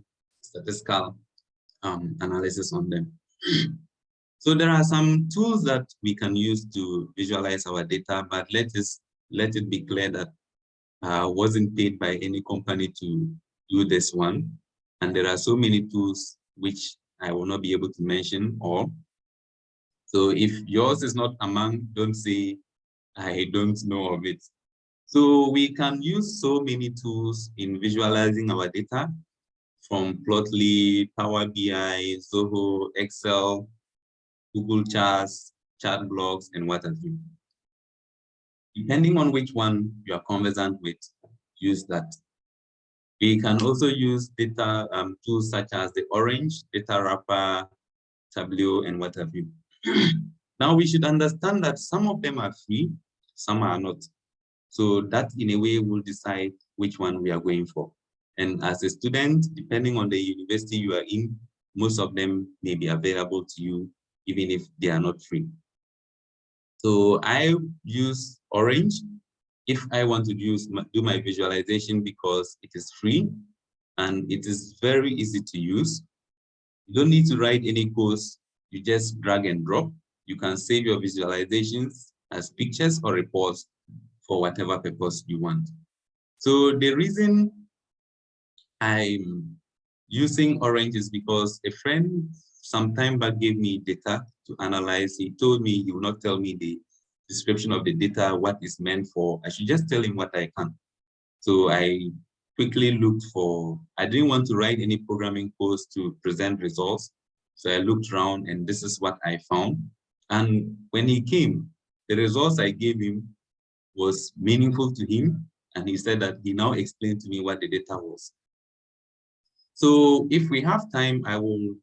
statistical analysis on them. So there are some tools that we can use to visualize our data, but let it be clear that I wasn't paid by any company to do this one. And there are so many tools which I will not be able to mention all. So if yours is not among, don't say, I don't know of it. So we can use so many tools in visualizing our data, from Plotly, Power BI, Zoho, Excel, Google Charts, chat blogs, and what have you. Depending on which one you are conversant with, use that. We can also use data tools such as the Orange, Data Wrapper, Tableau, and what have you. Now we should understand that some of them are free, some are not. So that in a way will decide which one we are going for. And as a student, depending on the university you are in, most of them may be available to you, even if they are not free. So I use Orange if I want to do my visualization, because it is free and it is very easy to use. You don't need to write any codes. You just drag and drop. You can save your visualizations as pictures or reports for whatever purpose you want. So the reason I'm using Orange is because a friend some time back gave me data to analyze. He told me he will not tell me the description of the data, what it's meant for. I should just tell him what I can. So I quickly looked for, I didn't want to write any programming codes to present results. So I looked around and this is what I found. And when he came, the results I gave him was meaningful to him. And he said that he now explained to me what the data was. So if we have time, I will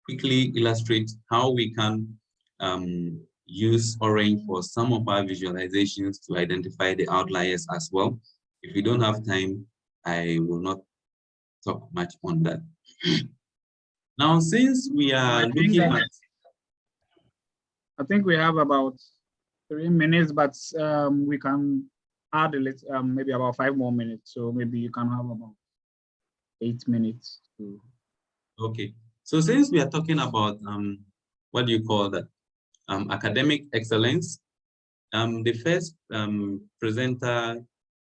quickly illustrate how we can use Orange for some of our visualizations to identify the outliers as well. If we don't have time, I will not talk much on that. Now, since we are looking at... I think we have about 3 minutes, but we can add a little, maybe about 5 more minutes. So maybe you can have about 8 minutes. Okay. So since we are talking about, what do you call that? Academic excellence, the first presenter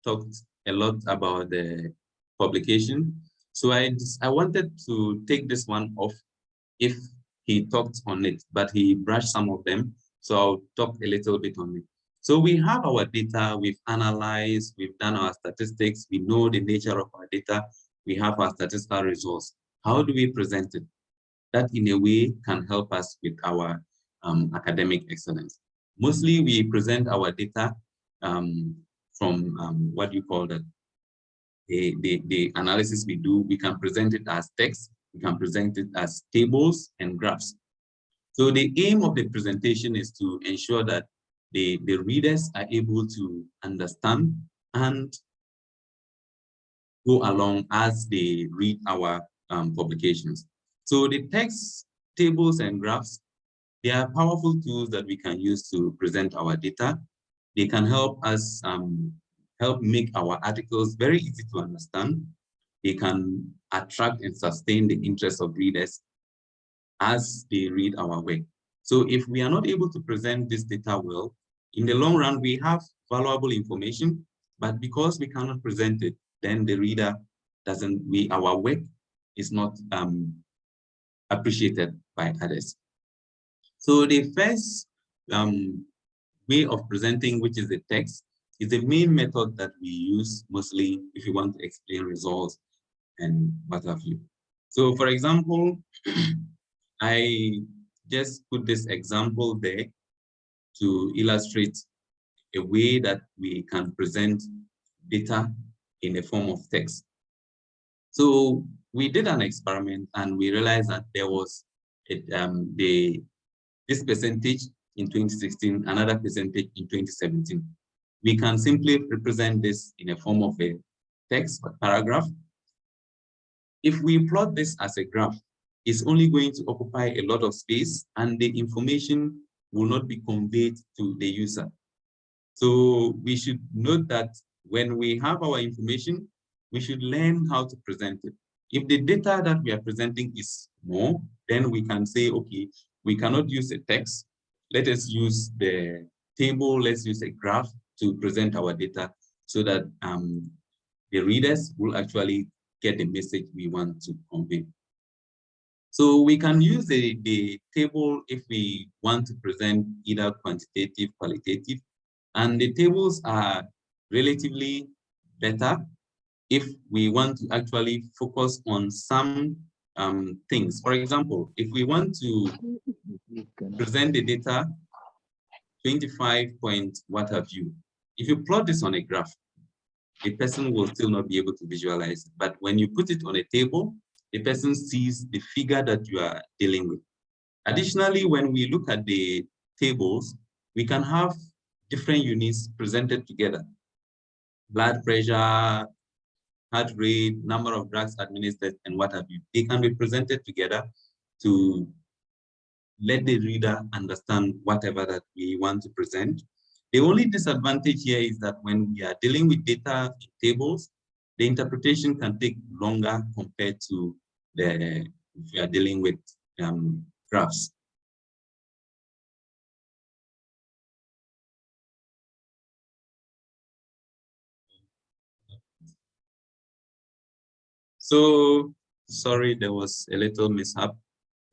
talked a lot about the publication. So I wanted to take this one off if he talked on it, but he brushed some of them. So I'll talk a little bit on it. So we have our data, we've analyzed, we've done our statistics, we know the nature of our data, we have our statistical results. How do we present it? That in a way can help us with our academic excellence. Mostly we present our data from what you call that, the analysis we do. We can present it as text, we can present it as tables and graphs. So the aim of the presentation is to ensure that the readers are able to understand and go along as they read our publications. So the text, tables, and graphs, they are powerful tools that we can use to present our data. They can help us help make our articles very easy to understand. They can attract and sustain the interest of readers as they read our work. So if we are not able to present this data well, in the long run, we have valuable information, but because we cannot present it, then the reader doesn't, our work is not appreciated by others. So the first way of presenting, which is the text, is the main method that we use mostly if you want to explain results and what have you. So for example, I just put this example there to illustrate a way that we can present data in the form of text. So we did an experiment and we realized that there was this percentage in 2016, another percentage in 2017. We can simply represent this in a form of a text or paragraph. If we plot this as a graph, it's only going to occupy a lot of space and the information will not be conveyed to the user. So we should note that when we have our information, we should learn how to present it. If the data that we are presenting is more, then we can say, okay, we cannot use a text. Let us use the table, let's use a graph to present our data so that the readers will actually get the message we want to convey. So we can use the table if we want to present either quantitative, qualitative, and the tables are relatively better if we want to actually focus on some things. For example, if we want to present the data 25 point what have you, if you plot this on a graph, the person will still not be able to visualize it. But when you put it on a table, the person sees the figure that you are dealing with. Additionally, when we look at the tables, we can have different units presented together. Blood pressure, heart rate, number of drugs administered, and what have you. They can be presented together to let the reader understand whatever that we want to present. The only disadvantage here is that when we are dealing with data in tables, the interpretation can take longer compared to if we are dealing with graphs. So, sorry, there was a little mishap.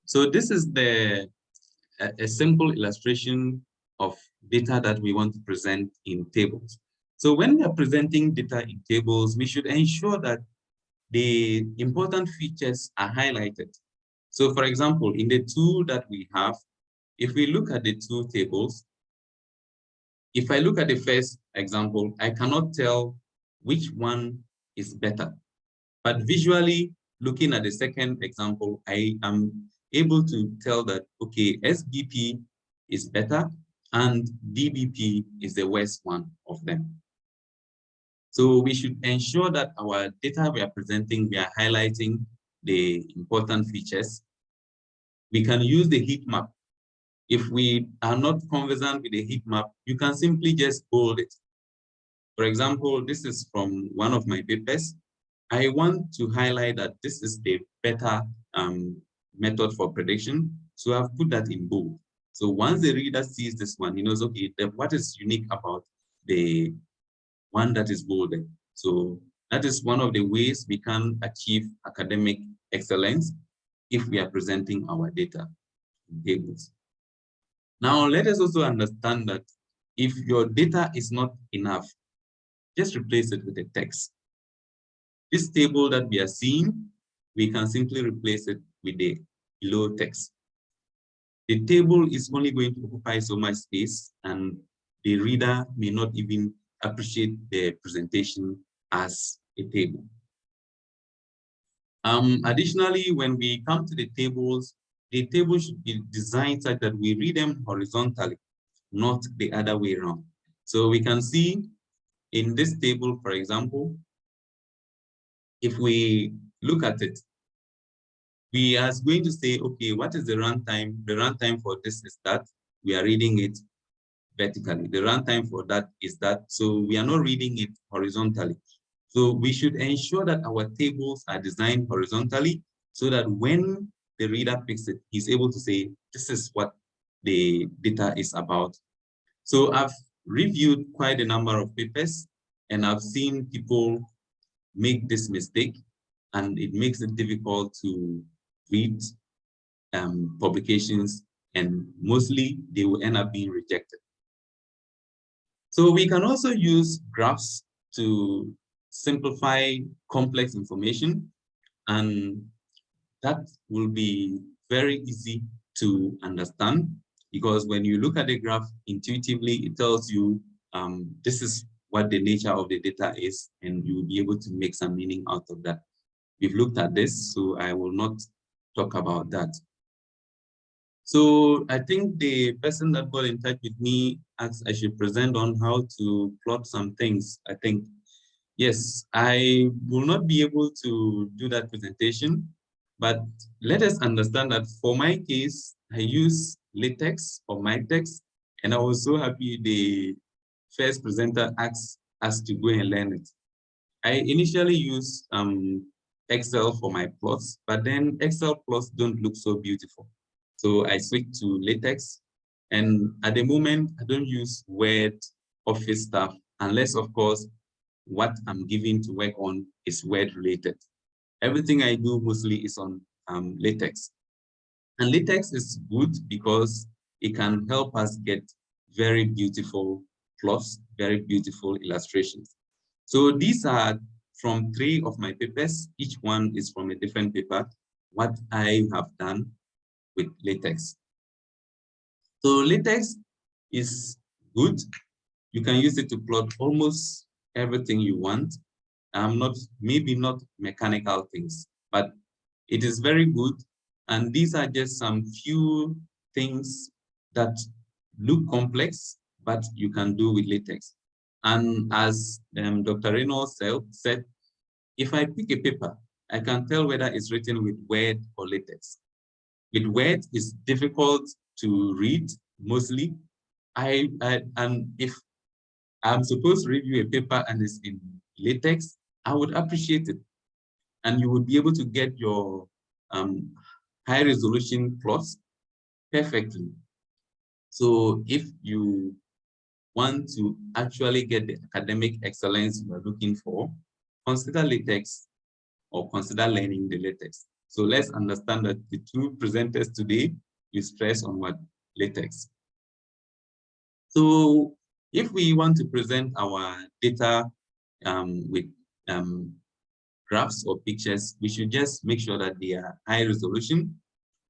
So this is a simple illustration of data that we want to present in tables. So when we are presenting data in tables, we should ensure that the important features are highlighted. So for example, in the two that we have, if we look at the two tables, if I look at the first example, I cannot tell which one is better. But visually, looking at the second example, I am able to tell that, okay, SBP is better and DBP is the worst one of them. So we should ensure that our data we are presenting, we are highlighting the important features. We can use the heat map. If we are not conversant with the heat map, you can simply just bold it. For example, this is from one of my papers. I want to highlight that this is the better method for prediction. So I've put that in bold. So once the reader sees this one, he knows, okay, what is unique about the one that is bolded. So that is one of the ways we can achieve academic excellence if we are presenting our data in tables. Now, let us also understand that if your data is not enough, just replace it with a text. This table that we are seeing, we can simply replace it with the below text. The table is only going to occupy so much space, and the reader may not even appreciate the presentation as a table. Additionally, when we come to the table should be designed such that we read them horizontally, not the other way around. So we can see in this table, for example, if we look at it, we are going to say, okay, what is the runtime? The runtime for this is that. We are reading it vertically. The runtime for that is that. So we are not reading it horizontally. So we should ensure that our tables are designed horizontally so that when the reader picks it, he's able to say, this is what the data is about. So I've reviewed quite a number of papers, and I've seen people make this mistake, and it makes it difficult to read publications, and mostly they will end up being rejected. So we can also use graphs to simplify complex information, and that will be very easy to understand, because when you look at the graph intuitively, it tells you this is what the nature of the data is, and you'll be able to make some meaning out of that. We've looked at this, so I will not talk about that. So I think the person that got in touch with me asked I should present on how to plot some things. I think, yes, I will not be able to do that presentation, but let us understand that for my case, I use LaTeX or MyText, and I was so happy the first presenter asked us to go and learn it. I initially used Excel for my plots, but then Excel plots don't look so beautiful. So I switched to latex. And at the moment, I don't use Word, Office stuff, unless, of course, what I'm given to work on is Word related. Everything I do mostly is on latex. And latex is good because it can help us get very beautiful plots, very beautiful illustrations. So these are from 3 of my papers. Each one is from a different paper, what I have done with latex. So latex is good. You can use it to plot almost everything you want. Maybe not mechanical things, but it is very good. And these are just some few things that look complex, but you can do with latex. And as Dr. Reynolds said, if I pick a paper, I can tell whether it's written with Word or latex. With Word, it's difficult to read mostly. And if I'm supposed to review a paper and it's in latex, I would appreciate it. And you would be able to get your high resolution plots perfectly. So if you want to actually get the academic excellence you are looking for, consider latex or consider learning the latex. So let's understand that the 2 presenters today, you stress on what? Latex. So if we want to present our data with graphs or pictures, we should just make sure that they are high resolution,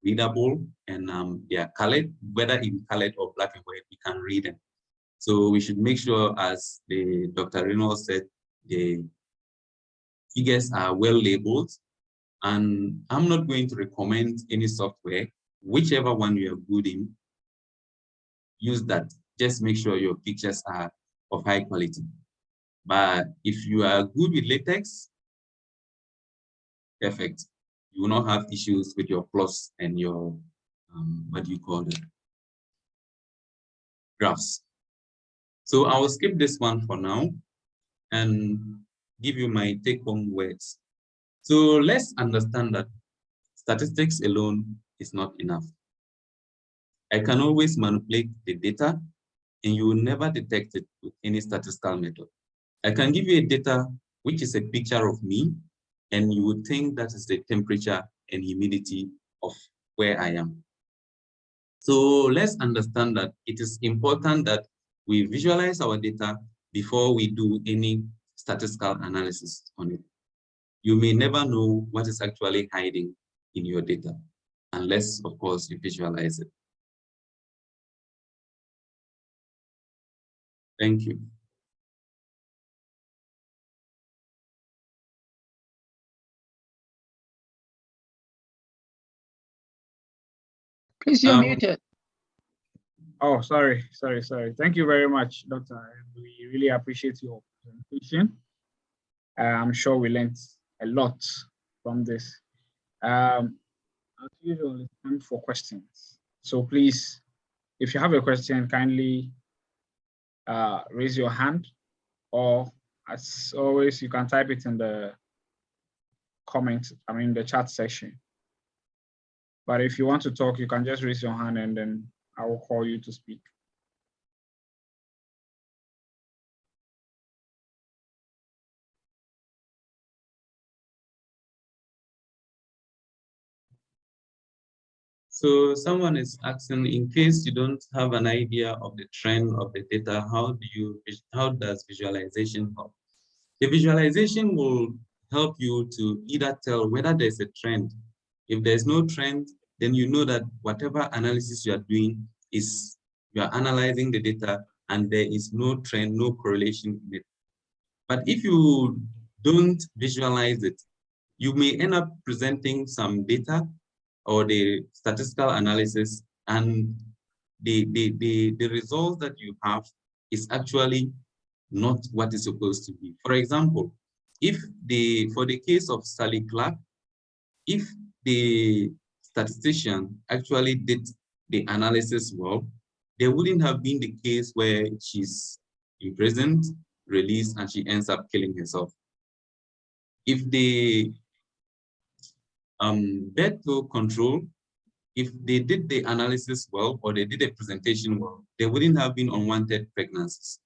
readable, and they are colored, whether in colored or black and white, we can read them. So we should make sure, as the Dr. Reynolds said, the figures are well labeled. And I'm not going to recommend any software. Whichever one you are good in, use that. Just make sure your pictures are of high quality. But if you are good with latex, perfect. You will not have issues with your plots and your, what do you call it? Graphs. So I will skip this one for now and give you my take-home words. So let's understand that statistics alone is not enough. I can always manipulate the data and you will never detect it with any statistical method. I can give you a data which is a picture of me, and you would think that is the temperature and humidity of where I am. So let's understand that it is important that we visualize our data before we do any statistical analysis on it. You may never know what is actually hiding in your data, unless, of course, you visualize it. Thank you. Please, you're muted. Oh, sorry. Thank you very much, Doctor. We really appreciate your presentation. I'm sure we learned a lot from this. As usual, it's time for questions. So please, if you have a question, kindly raise your hand, or as always, you can type it in the the chat section. But if you want to talk, you can just raise your hand and then I will call you to speak. So someone is asking, in case you don't have an idea of the trend of the data, how does visualization help? The visualization will help you to either tell whether there's a trend. If there's no trend, then you know that whatever analysis you are doing is you are analyzing the data and there is no trend, no correlation in it. But if you don't visualize it, you may end up presenting some data or the statistical analysis, and the result that you have is actually not what is supposed to be. For example, for the case of Sally Clark, if the statistician actually did the analysis well, there wouldn't have been the case where she's imprisoned, released, and she ends up killing herself. If the birth control, if they did the analysis well or they did a presentation well, there wouldn't have been unwanted pregnancies.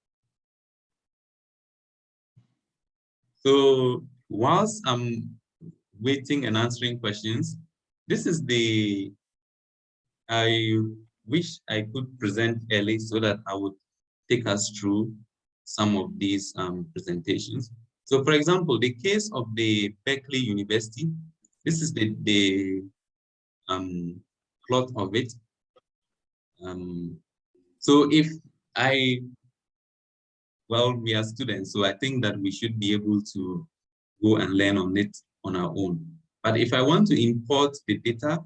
So whilst I'm waiting and answering questions, this is the, I wish I could present early so that I would take us through some of these presentations. So for example, the case of the Berkeley University, this is the plot of it. So if well, we are students, so I think that we should be able to go and learn on it on our own. But if I want to import the data,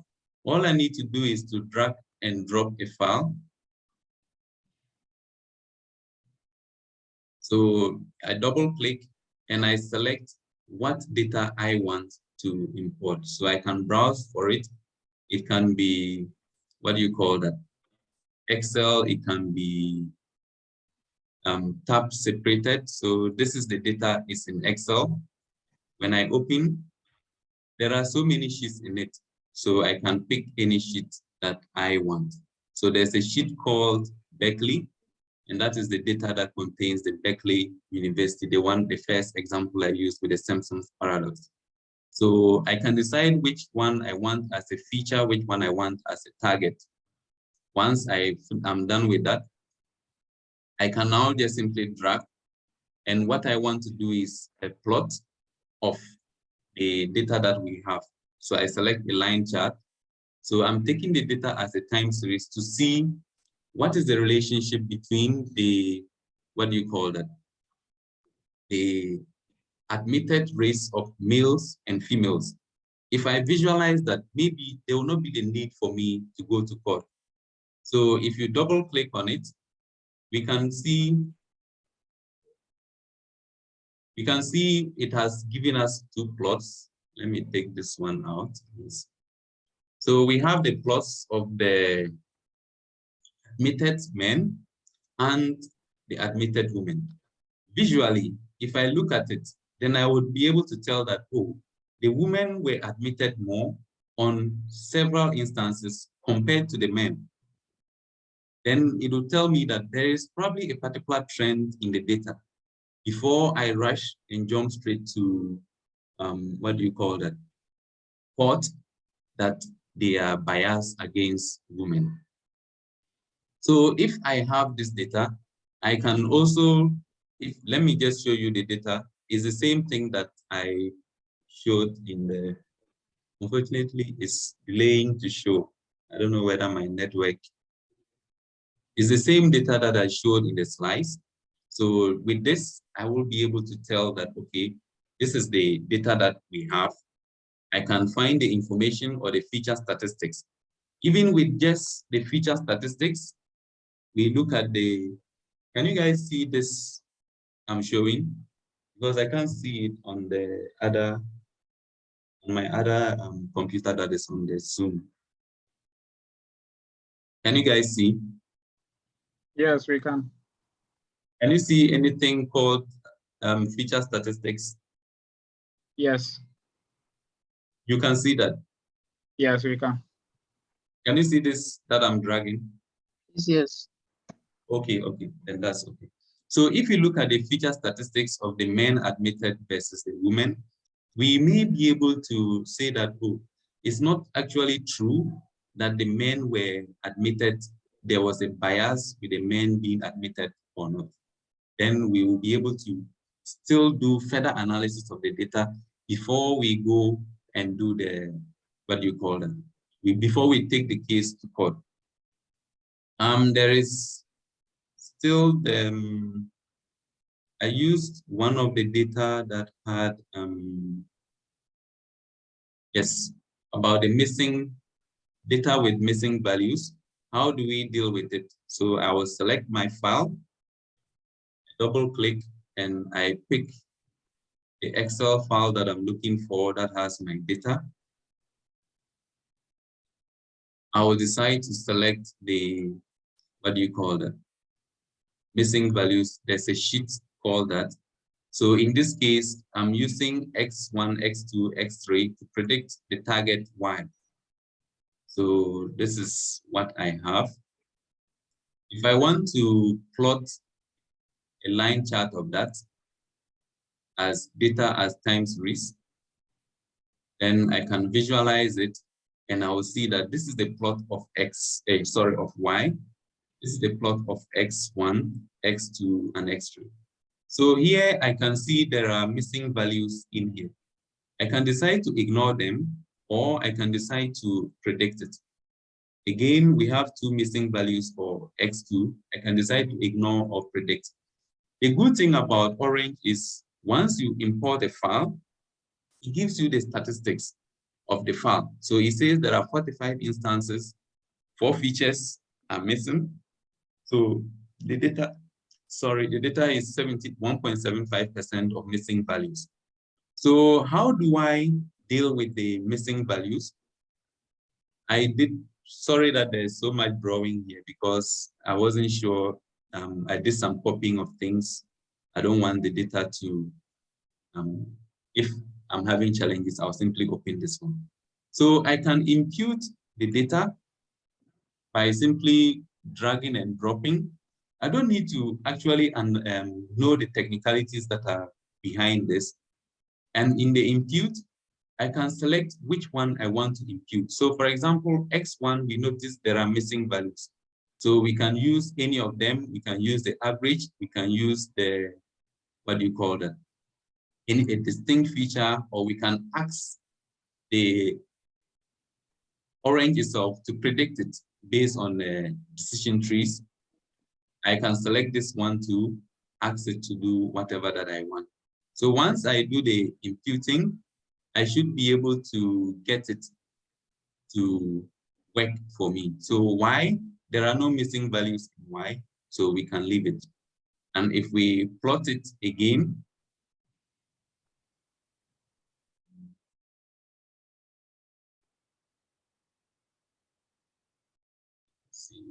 all I need to do is to drag and drop a file. So I double click and I select what data I want to import. So I can browse for it. It can be, what do you call that? Excel, it can be tab separated. So this is the data, is in Excel. When I open, there are so many sheets in it. So I can pick any sheet that I want. So there's a sheet called Berkeley, and that is the data that contains the Berkeley University, the first example I used with the Simpson's paradox. So I can decide which one I want as a feature, which one I want as a target. Once I'm done with that, I can now just simply drag. And what I want to do is a plot of the data that we have. So I select a line chart. So I'm taking the data as a time series to see what is the relationship between the, what do you call that? The admitted race of males and females. If I visualize that, maybe there will not be the need for me to go to court. So if you double click on it, we can see it has given us two plots. Let me take this one out. So we have the plots of the admitted men and the admitted women. Visually, if I look at it, then I would be able to tell that, oh, the women were admitted more on several instances compared to the men. Then it will tell me that there is probably a particular trend in the data before I rush and jump straight to, what do you call that? Court, that they are biased against women. So if I have this data, I can also, let me just show you the data. It's the same thing that I showed in the, unfortunately, it's delaying to show. I don't know whether my network is the same data that I showed in the slides. So with this, I will be able to tell that, okay, this is the data that we have. I can find the information or the feature statistics. Even with just the feature statistics, we look at the, can you guys see this I'm showing? Because I can't see it on the other, on my other computer that is on the Zoom. Can you guys see? Yes, we can. Can you see anything called feature statistics? Yes. You can see that? Yes, we can. Can you see this that I'm dragging? Yes. Okay, okay, then that's okay. So if you look at the feature statistics of the men admitted versus the women, we may be able to say that, oh, it's not actually true that the men were admitted, there was a bias with the men being admitted or not. Then we will be able to still do further analysis of the data before we go and do the, what do you call them? Before we take the case to court. There is still the, I used one of the data that had, yes, about the missing data with missing values. How do we deal with it? So I will select my file, double click, and I pick the Excel file that I'm looking for that has my data. I will decide to select the, what do you call that? Missing values. There's a sheet called that. So in this case, I'm using X1, X2, X3 to predict the target Y. So this is what I have. If I want to plot a line chart of that as data as times risk, then I can visualize it, and I will see that this is the plot of of Y. This is the plot of X1, X2, and X3. So here I can see there are missing values in here. I can decide to ignore them, or I can decide to predict it. Again, we have two missing values for X2. I can decide to ignore or predict. The good thing about Orange is once you import a file, it gives you the statistics of the file. So it says there are 45 instances, 4 features are missing. So the data is 71.75% of missing values. So how do I deal with the missing values? Sorry that there's so much drawing here because I wasn't sure. I did some copying of things. I don't want the data to, if I'm having challenges, I'll simply open this one. So I can impute the data by simply dragging and dropping. I don't need to actually know the technicalities that are behind this. And in the impute, I can select which one I want to impute. So for example, X1, we notice there are missing values. So we can use any of them. We can use the average. We can use the, what do you call that? A distinct feature, or we can ask the Orange itself to predict it based on the decision trees. I can select this one to ask it to do whatever that I want. So once I do the imputing, I should be able to get it to work for me. So Y, there are no missing values in Y, so we can leave it. And if we plot it again,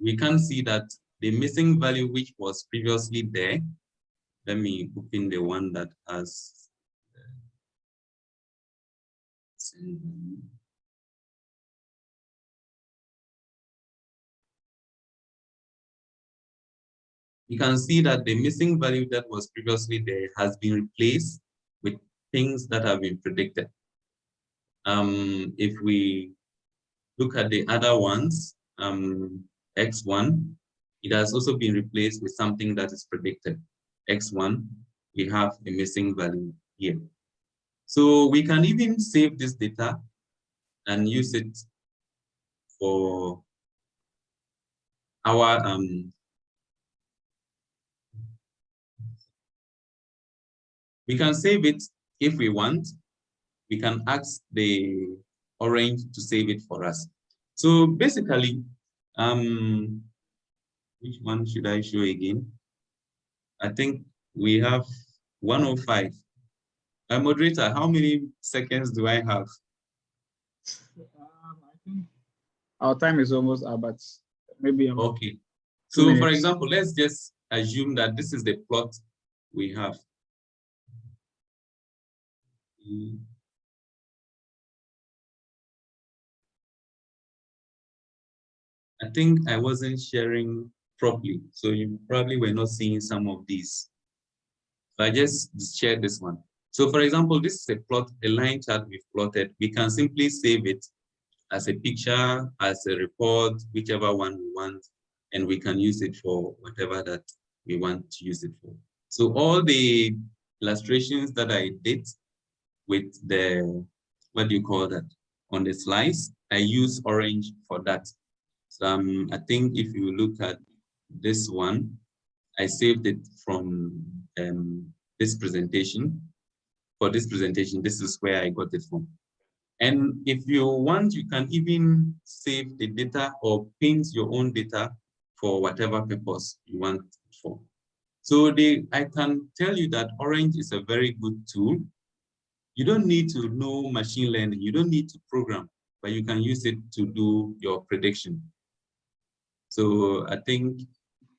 we can see that the missing value which was previously there, let me open the one that has you can see that the missing value that was previously there has been replaced with things that have been predicted. If we look at the other ones, X1, it has also been replaced with something that is predicted. X1, we have a missing value here. So we can even save this data and use it for our we can save it if we want. We can ask the Orange to save it for us. So basically, which one should I show again? I think we have 105. Moderator, how many seconds do I have? I think our time is almost up, but maybe okay. So for example, let's just assume that this is the plot we have. I think I wasn't sharing properly, so you probably were not seeing some of these. So I just shared this one. So for example, this is a plot, a line chart we've plotted. We can simply save it as a picture, as a report, whichever one we want, and we can use it for whatever that we want to use it for. So all the illustrations that I did with the, what do you call that, on the slides, I use Orange for that. So I think if you look at this one, I saved it from this presentation. For this presentation, this is where I got it from. And if you want, you can even save the data or paint your own data for whatever purpose you want it for. So I can tell you that Orange is a very good tool. You don't need to know machine learning. You don't need to program, but you can use it to do your prediction. So I think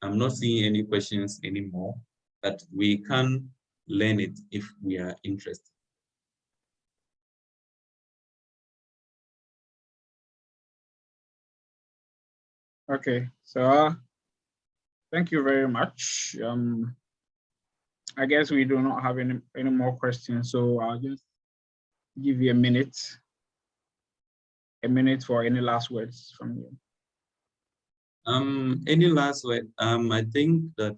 I'm not seeing any questions anymore, but we can learn it if we are interested. Okay, so thank you very much. I guess we do not have any more questions, so I'll just give you a minute for any last words from you. Any last word? I think that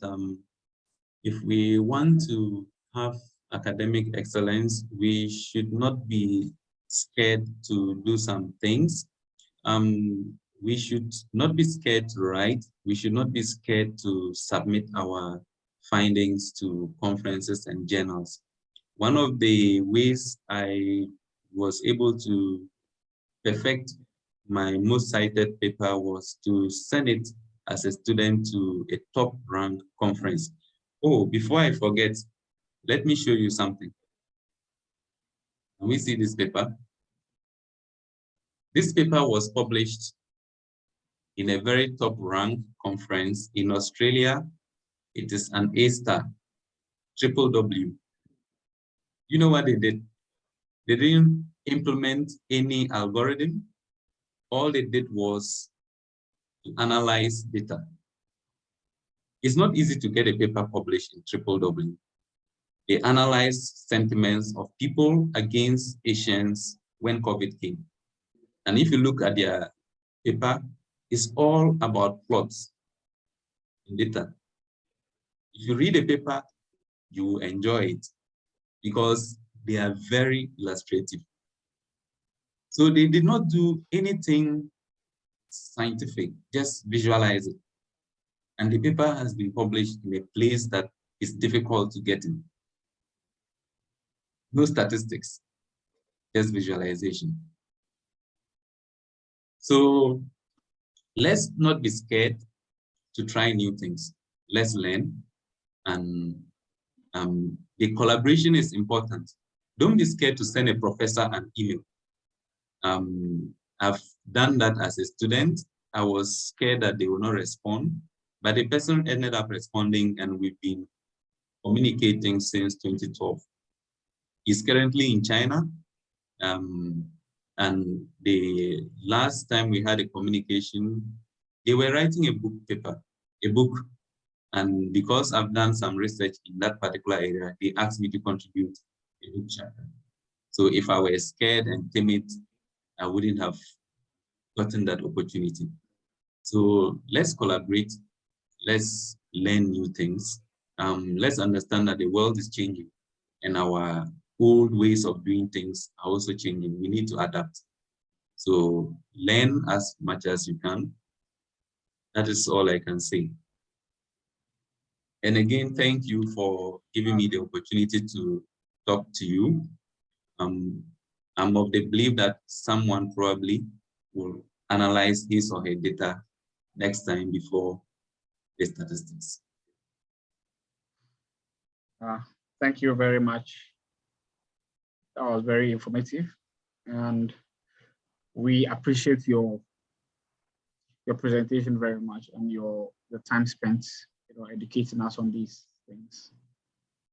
if we want to have academic excellence, we should not be scared to do some things. We should not be scared to write. We should not be scared to submit our findings to conferences and journals. One of the ways I was able to perfect my most cited paper was to send it as a student to a top ranked conference. Oh, before I forget, let me show you something. Can we see this paper? This paper was published in a very top ranked conference in Australia. It is an A-star, WWW. You know what they did? They didn't implement any algorithm. All they did was to analyze data. It's not easy to get a paper published in WWW. They analyzed sentiments of people against Asians when COVID came. And if you look at their paper, it's all about plots and data. If you read a paper, you will enjoy it because they are very illustrative. So they did not do anything scientific, just visualize it. And the paper has been published in a place that is difficult to get in. No statistics, just visualization. So let's not be scared to try new things. Let's learn, and the collaboration is important. Don't be scared to send a professor an email. I've done that as a student. I was scared that they will not respond, but the person ended up responding, and we've been communicating since 2012. He's currently in China, and the last time we had a communication, they were writing a book, and because I've done some research in that particular area, they asked me to contribute a book chapter. So if I were scared and timid, I wouldn't have gotten that opportunity. So let's collaborate, let's learn new things. Let's understand that the world is changing and our old ways of doing things are also changing. We need to adapt. So learn as much as you can. That is all I can say. And again, thank you for giving me the opportunity to talk to you. I'm of the belief that someone probably will analyze his or her data next time before the statistics. Thank you very much. That was very informative, and we appreciate your presentation very much and the time spent educating us on these things.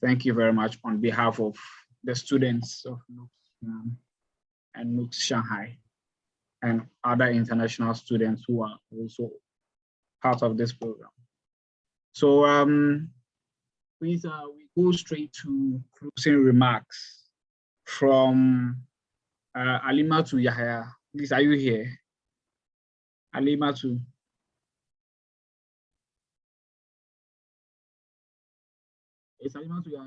Thank you very much on behalf of the students of NUGS and NUGS Shanghai and other international students who are also part of this program. So please, we go straight to closing remarks from Alimatu Yahya. Please, are you here? Alimatu. Is Alimatu Yahya?